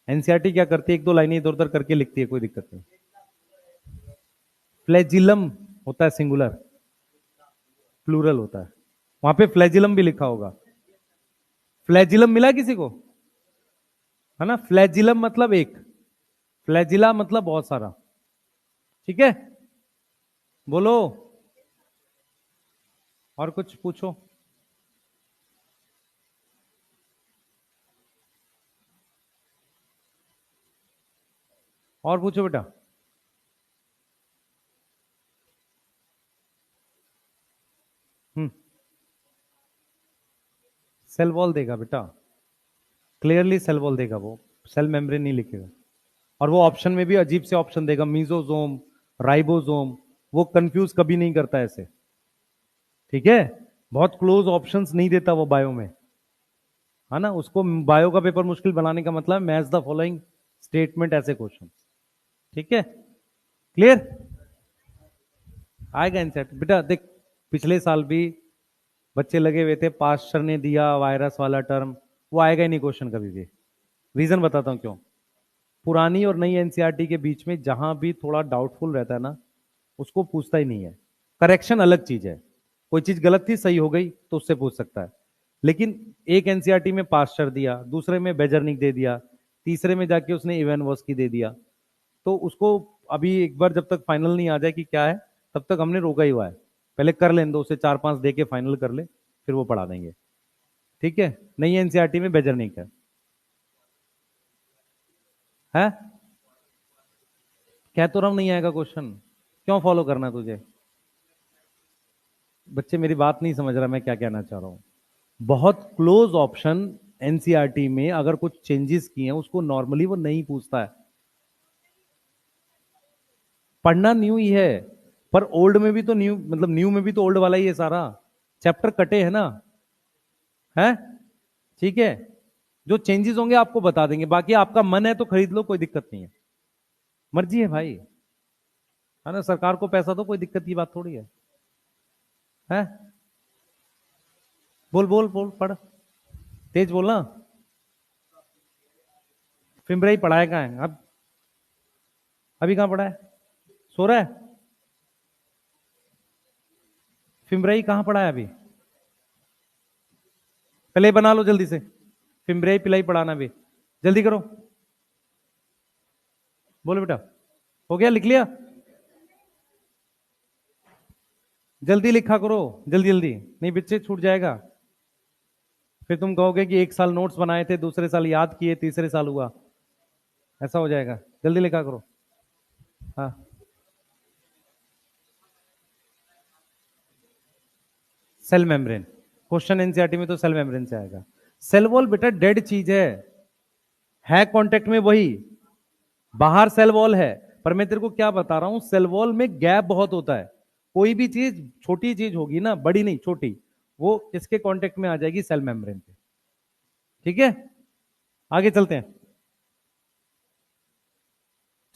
एनसीईआरटी क्या करती है, एक दो लाइनें इधर उधर करके लिखती है, कोई दिक्कत नहीं। फ्लैजिलम होता है सिंगुलर, प्लूरल होता है। वहां पे फ्लैजिलम भी लिखा होगा। फ्लैजिलम मिला किसी को? है ना, फ्लैजिलम मतलब एक, फ्लैजिला मतलब बहुत सारा। ठीक है, बोलो। और कुछ पूछो। और पूछो बेटा। हम्म, सेल वॉल देगा बेटा, क्लियरली सेल वॉल देगा वो, सेल मेम्ब्रेन नहीं लिखेगा। और वो ऑप्शन में भी अजीब से ऑप्शन देगा, मीजोजोम, राइबोसोम, वो कंफ्यूज कभी नहीं करता ऐसे। ठीक है, बहुत क्लोज ऑप्शंस नहीं देता वो बायो में, है ना। उसको बायो का पेपर मुश्किल बनाने का मतलब मैच द फॉलोइंग स्टेटमेंट, ऐसे क्वेश्चन। ठीक है, क्लियर। आएगा एनसेट बेटा, देख पिछले साल भी बच्चे लगे हुए थे, पास्टर ने दिया वायरस वाला टर्म, वो आएगा ही नहीं क्वेश्चन कभी भी। रीजन बताता हूं क्यों। पुरानी और नई एनसीईआरटी के बीच में जहां भी थोड़ा डाउटफुल रहता है ना, उसको पूछता ही नहीं है। करेक्शन अलग चीज है, कोई चीज गलत थी सही हो गई तो उससे पूछ सकता है। लेकिन एक एनसीईआरटी में पास्चर दिया, दूसरे में बेजरनिक दे दिया, तीसरे में जाके उसने इवेनवॉस्की दे दिया, तो उसको अभी एक बार जब तक फाइनल नहीं आ जाए कि क्या है, तब तक हमने रोका ही हुआ है। पहले कर लें दो, उसे चार पांच दे के फाइनल कर ले, फिर वो पढ़ा देंगे। ठीक है, नई एनसीईआरटी में बेजरनिक है। कह तो रहा हूं नहीं आएगा क्वेश्चन, क्यों फॉलो करना तुझे? बच्चे मेरी बात नहीं समझ रहा मैं क्या कहना चाह रहा हूं। बहुत क्लोज ऑप्शन एनसीईआरटी में अगर कुछ चेंजेस किए हैं, उसको नॉर्मली वो नहीं पूछता है। पढ़ना न्यू ही है, पर ओल्ड में भी तो न्यू, मतलब न्यू में भी तो ओल्ड वाला ही है सारा। चैप्टर कटे है ना, है। ठीक है, जो चेंजेस होंगे आपको बता देंगे, बाकी आपका मन है तो खरीद लो, कोई दिक्कत नहीं है। मर्जी है भाई, है ना, सरकार को पैसा दो, कोई दिक्कत की बात थोड़ी है। बोल बोल बोल, पढ़, तेज बोलना। फिम्बरा ही पढ़ाया कहाँ है अब? अभी कहाँ पढ़ा है? सो रहा है? फिम्बरा कहाँ पढ़ा है अभी? पहले बना लो जल्दी से, फिम्बरा पिलाई पढ़ाना भी, जल्दी करो। बोलो बेटा, हो गया, लिख लिया? जल्दी लिखा करो, जल्दी जल्दी, नहीं बच्चे छूट जाएगा। फिर तुम कहोगे कि एक साल नोट्स बनाए थे, दूसरे साल याद किए, तीसरे साल हुआ, ऐसा हो जाएगा। जल्दी लिखा करो। हाँ, सेल मेम्ब्रेन, क्वेश्चन एनसीईआरटी में तो सेल मेम्ब्रेन से आएगा। सेल वॉल बेटा डेड चीज है कांटेक्ट में वही, बाहर सेल वॉल है। पर मैं तेरे को क्या बता रहा हूं, सेल वॉल में गैप बहुत होता है। कोई भी चीज छोटी चीज होगी ना, बड़ी नहीं छोटी, वो किसके कांटेक्ट में आ जाएगी? सेल मेम्ब्रेन पे। ठीक है, आगे चलते हैं।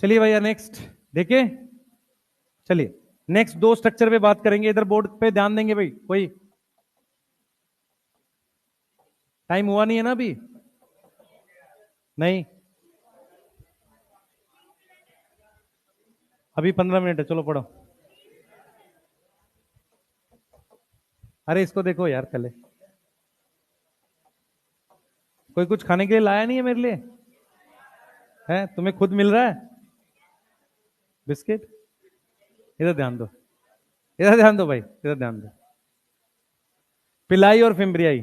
चलिए भैया नेक्स्ट देखिए, चलिए नेक्स्ट दो स्ट्रक्चर पे बात करेंगे। इधर बोर्ड पे ध्यान देंगे भाई, कोई टाइम हुआ नहीं है ना अभी? नहीं, अभी 15 मिनट है, चलो पढ़ो। अरे इसको देखो यार पहले, कोई कुछ खाने के लिए लाया नहीं है मेरे लिए? है तुम्हें खुद मिल रहा है? बिस्किट, इधर ध्यान दो, इधर ध्यान दो भाई, इधर ध्यान दो। पिलाई और फिम्ब्रियाई,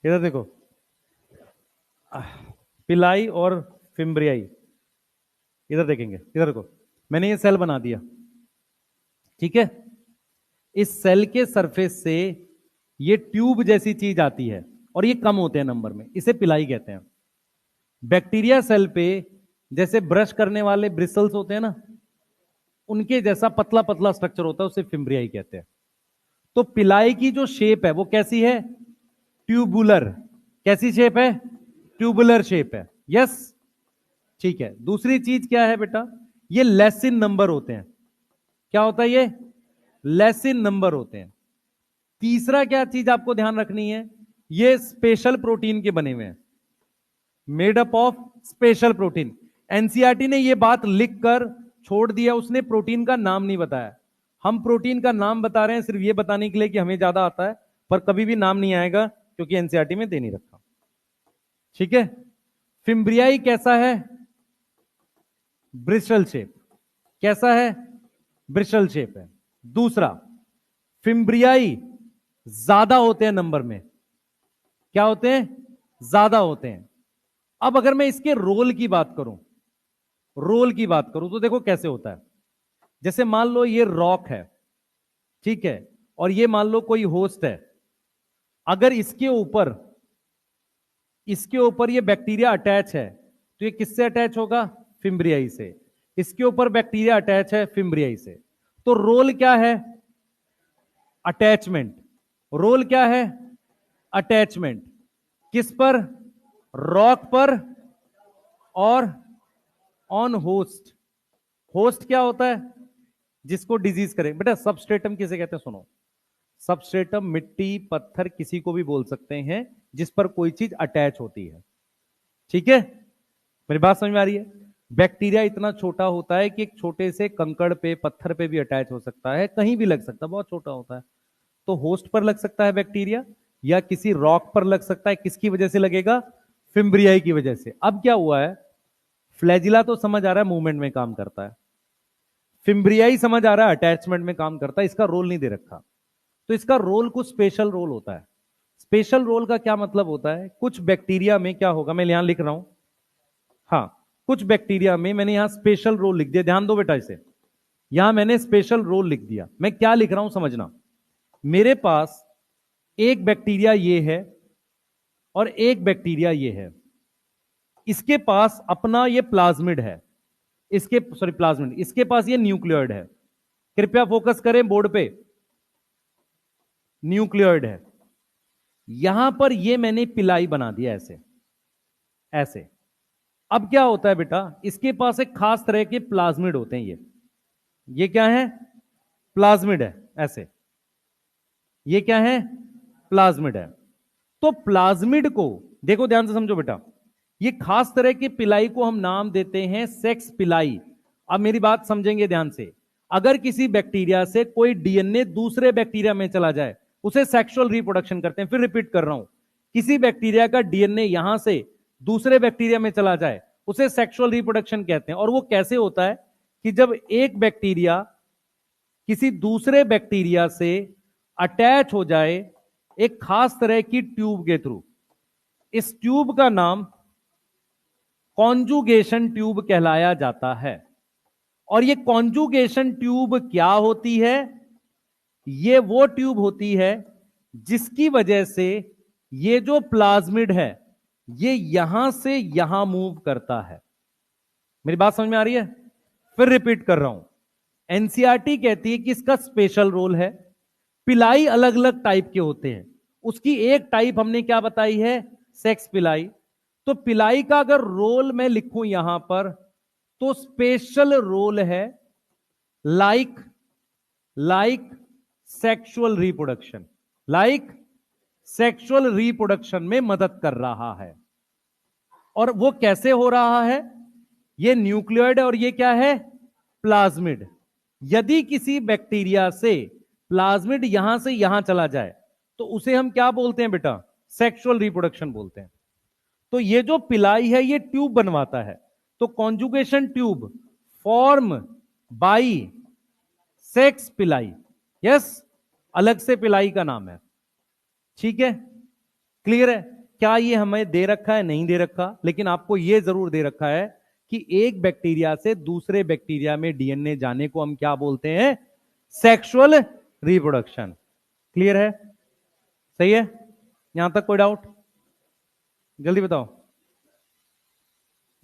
इधर देखो, पिलाई और फिम्ब्रियाई, इधर देखेंगे, इधर देखो, मैंने ये सेल बना दिया, ठीक है। इस सेल के सरफेस से ये ट्यूब जैसी चीज आती है और ये कम होते हैं नंबर में, इसे पिलाई कहते हैं। बैक्टीरिया सेल पे जैसे ब्रश करने वाले ब्रिसल्स होते हैं ना, उनके जैसा पतला पतला स्ट्रक्चर होता है, उसे फिम्ब्रियाई कहते हैं। तो पिलाई की जो शेप है वो कैसी है? ट्यूबुलर। कैसी शेप है? ट्यूबुलर शेप है। यस, ठीक है। दूसरी चीज क्या है बेटा? ये लेसिन नंबर होते हैं। क्या होता है ये? लेसिन नंबर होते हैं। तीसरा क्या चीज आपको ध्यान रखनी है? ये स्पेशल प्रोटीन के बने हुए हैं, made up of special protein. NCERT ने ये बात लिखकर छोड़ दिया, उसने प्रोटीन का नाम नहीं बताया। हम प्रोटीन का नाम बता रहे हैं सिर्फ ये बताने के लिए कि हमें ज्यादा आता है, पर कभी भी नाम नहीं आएगा क्योंकि एनसीईआरटी में दे नहीं रखा, ठीक है। फिम्ब्रियाई कैसा है? Bristol shape. कैसा है? ब्रिस्टल शेप है। दूसरा, फिम्ब्रियाई ज्यादा होते हैं नंबर में। क्या होते हैं? ज्यादा होते हैं। अब अगर मैं इसके रोल की बात करूं, रोल की बात करूं तो देखो कैसे होता है। जैसे मान लो ये रॉक है, ठीक है, और ये मान लो कोई होस्ट है। अगर इसके ऊपर ये बैक्टीरिया अटैच है तो ये किससे अटैच होगा? फिम्ब्रियाई से। इसके ऊपर बैक्टीरिया अटैच है, फिम्ब्रियाई से। तो रोल क्या है? अटैचमेंट। रोल क्या है? अटैचमेंट। किस पर? रॉक पर और ऑन होस्ट। होस्ट क्या होता है? जिसको डिजीज करे। बेटा सबस्ट्रेटम किसे कहते हैं? सुनो, सबस्ट्रेटम मिट्टी पत्थर किसी को भी बोल सकते हैं जिस पर कोई चीज अटैच होती है, ठीक है। मेरी बात समझ में आ रही है? बैक्टीरिया इतना छोटा होता है कि एक छोटे से कंकड़ पे पत्थर पे भी अटैच हो सकता है, कहीं भी लग सकता है, बहुत छोटा होता है। तो होस्ट पर लग सकता है बैक्टीरिया, या किसी रॉक पर लग सकता है। किसकी वजह से लगेगा? फिम्ब्रियाई की वजह से। अब क्या हुआ है, फ्लैजिला तो समझ आ रहा है मूवमेंट में काम करता है, फिम्ब्रियाई समझ आ रहा है अटैचमेंट में काम करता है, इसका रोल नहीं दे रखा। तो इसका रोल कुछ स्पेशल रोल होता है। स्पेशल रोल का क्या मतलब होता है? कुछ बैक्टीरिया में क्या होगा, मैं यहां लिख रहा हूं, हाँ, कुछ बैक्टीरिया में मैंने यहां स्पेशल रोल लिख दिया, ध्यान दो बेटा इसे। यहां मैंने स्पेशल रोल लिख दिया। मैं क्या लिख रहा हूं समझना। मेरे पास एक बैक्टीरिया ये है और एक बैक्टीरिया ये है। इसके पास अपना ये प्लाज्मिड है, प्लाज्मिड, इसके पास ये न्यूक्लियोइड है। कृपया फोकस करें बोर्ड पे, न्यूक्लियोइड है। यहां पर ये मैंने पिलाई बना दिया ऐसे ऐसे। अब क्या होता है बेटा, इसके पास एक खास तरह के प्लाज्मिड होते हैं। ये क्या है? प्लाज्मिड है ऐसे। ये क्या है? प्लाज्मिड है। तो प्लाज्मिड को देखो, ध्यान से समझो बेटा, ये खास तरह की पिलाई को हम नाम देते हैं सेक्स पिलाई। अब मेरी बात समझेंगे ध्यान से। अगर किसी बैक्टीरिया से कोई डीएनए दूसरे बैक्टीरिया में चला जाए, उसे सेक्सुअल रिप्रोडक्शन करते हैं। फिर रिपीट कर रहा हूं, किसी बैक्टीरिया का डीएनए यहां से दूसरे बैक्टीरिया में चला जाए, उसे सेक्सुअल रिप्रोडक्शन कहते हैं। और वो कैसे होता है कि जब एक बैक्टीरिया किसी दूसरे बैक्टीरिया से अटैच हो जाए एक खास तरह की ट्यूब के थ्रू। इस ट्यूब का नाम कॉन्जुगेशन ट्यूब कहलाया जाता है। और ये कॉन्जुगेशन ट्यूब क्या होती है? ये वो ट्यूब होती है जिसकी वजह से ये जो प्लाज्मिड है ये यहां से यहां मूव करता है। मेरी बात समझ में आ रही है? फिर रिपीट कर रहा हूं, एनसीईआरटी कहती है कि इसका स्पेशल रोल है। पिलाई अलग अलग टाइप के होते हैं, उसकी एक टाइप हमने क्या बताई है? सेक्स पिलाई। तो पिलाई का अगर रोल मैं लिखूं यहां पर, तो स्पेशल रोल है like sexual reproduction, sexual reproduction में मदद कर रहा है। और वो कैसे हो रहा है? ये न्यूक्लियोइड है और ये क्या है? प्लाज्मिड। यदि किसी बैक्टीरिया से प्लाज्मिड यहां से यहां चला जाए तो उसे हम क्या बोलते हैं बेटा? सेक्सुअल रिप्रोडक्शन बोलते हैं। तो ये जो पिलाई है ये ट्यूब बनवाता है, तो conjugation tube form by sex पिलाई, यस, अलग से पिलाई का नाम है। ठीक है, क्लियर है? क्या ये हमें दे रखा है? नहीं दे रखा, लेकिन आपको ये जरूर दे रखा है कि एक बैक्टीरिया से दूसरे बैक्टीरिया में डीएनए जाने को हम क्या बोलते हैं? Sexual reproduction. क्लियर है? सही है? यहां तक कोई डाउट? जल्दी बताओ,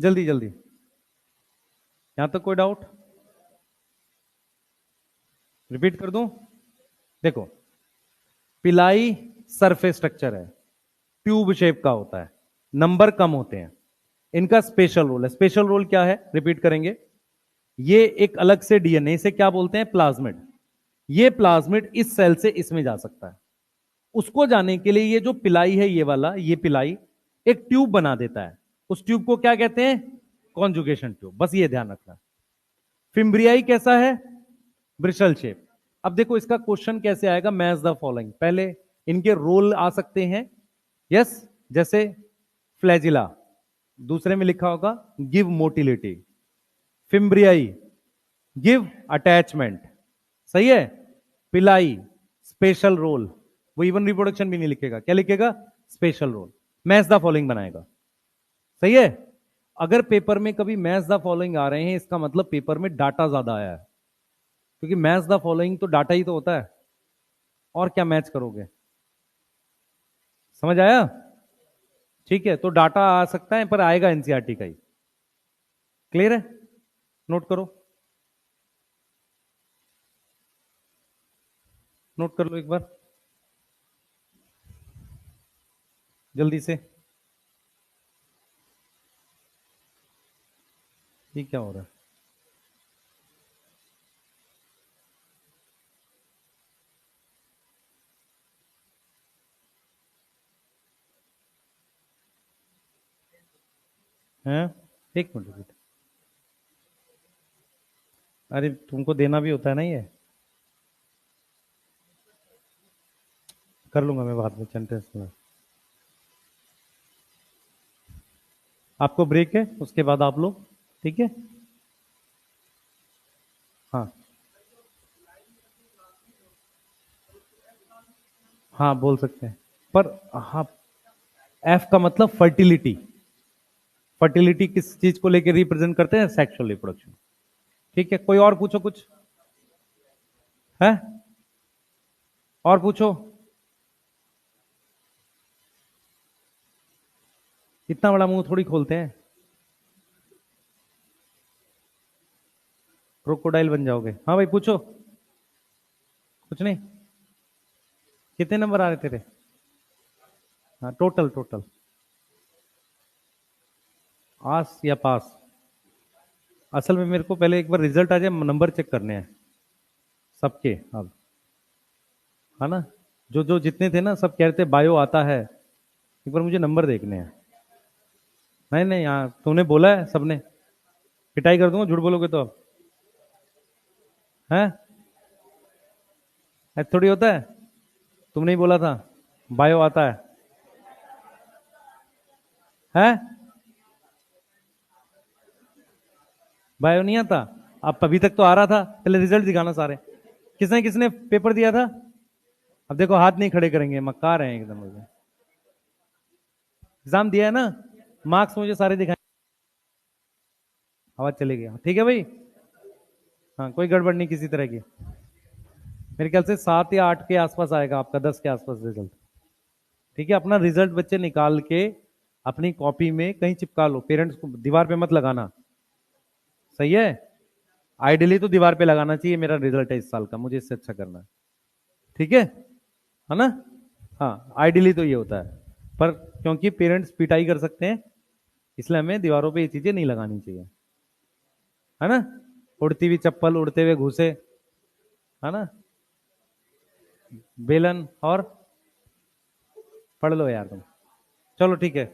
जल्दी जल्दी, यहां तक कोई डाउट? रिपीट कर दूं? देखो, पिलाई सरफेस स्ट्रक्चर है, ट्यूब शेप का होता है, नंबर कम होते हैं, इनका स्पेशल रोल है। स्पेशल रोल क्या है? रिपीट करेंगे। ये एक अलग से डीएनए, इसे क्या बोलते हैं? प्लाज्मिड। ये प्लाज्मिड इस सेल से इसमें जा सकता है। उसको जाने के लिए ये जो पिलाई है, ये वाला, ये पिलाई एक ट्यूब बना देता है। उस ट्यूब को क्या कहते हैं? Conjugation tube. बस ये ध्यान रखना। फिम्ब्रियाई कैसा है? ब्रिशल शेप। अब देखो इसका क्वेश्चन कैसे आएगा? Match the following. पहले इनके रोल आ सकते हैं, यस, जैसे फ्लैजिला, दूसरे में लिखा होगा give motility. Fimbriae give attachment, सही है। पिलाई स्पेशल रोल, वो इवन रिप्रोडक्शन भी नहीं लिखेगा, क्या लिखेगा? Special role. Match the following बनाएगा, सही है। अगर पेपर में कभी मैच द फॉलोइंग आ रहे हैं, इसका मतलब पेपर में डाटा ज्यादा आया है, क्योंकि मैच द फॉलोइंग तो डाटा ही तो होता है, और क्या मैच करोगे? समझ आया? ठीक है, तो डाटा आ सकता है, पर आएगा एनसीईआरटी का ही। क्लियर है? नोट करो, नोट कर लो एक बार जल्दी से। ये क्या हो रहा है? हैं? एक मिनट रुको। अरे तुमको देना भी होता है ना ये। कर लूंगा मैं बाद में, सेंटेंस में। आपको ब्रेक है, उसके बाद आप लोग, ठीक है? हाँ हाँ बोल सकते हैं, पर हाँ, एफ का मतलब फर्टिलिटी। फर्टिलिटी किस चीज को लेकर रिप्रेजेंट करते हैं? Sexual reproduction. ठीक है, कोई और पूछो कुछ है? और पूछो। इतना बड़ा मुंह थोड़ी खोलते हैं, क्रोकोडाइल बन जाओगे। हाँ भाई पूछो। कुछ नहीं? कितने नंबर आ रहे तेरे? हाँ, टोटल टोटल। आस या पास? असल में मेरे को पहले एक बार रिजल्ट आ जाए, नंबर चेक करने हैं सबके। अब है ना, जो जो जितने थे ना, सब कह रहे थे बायो आता है, एक बार मुझे नंबर देखने हैं। नहीं नहीं, यहाँ तूने बोला है सबने, पिटाई कर दूंगा झूठ बोलोगे तो। अब है, ऐसा थोड़ी होता है। तुमने ही बोला था बायो आता है? बायो नहीं आता? अब अभी तक तो आ रहा था, पहले रिजल्ट दिखाना सारे। किसने किसने पेपर दिया था? अब देखो हाथ नहीं खड़े करेंगे, मक्कार हैं एकदम मुझे। एग्जाम दिया है ना, मार्क्स मुझे सारे दिखाए। आवाज चली गई, ठीक है भाई। हाँ, कोई गड़बड़ नहीं किसी तरह की। मेरे ख्याल से 7 या 8 के आसपास आएगा आपका, 10 के आसपास रिजल्ट। ठीक है, अपना रिजल्ट बच्चे निकाल के अपनी कॉपी में कहीं चिपका लो, पेरेंट्स को दीवार पे मत लगाना, सही है? आइडियली तो दीवार पे लगाना चाहिए, मेरा रिजल्ट है इस साल का, मुझे इससे अच्छा करना है। ठीक है ना? हाँ, आइडियली तो ये होता है, पर क्योंकि पेरेंट्स पिटाई कर सकते हैं, इसलिए हमें दीवारों पे ये चीजें नहीं लगानी चाहिए, है ना? उड़ती हुई चप्पल, उड़ते हुए घूसे, है ना? बेलन, और पढ़ लो यार तुम। चलो ठीक है।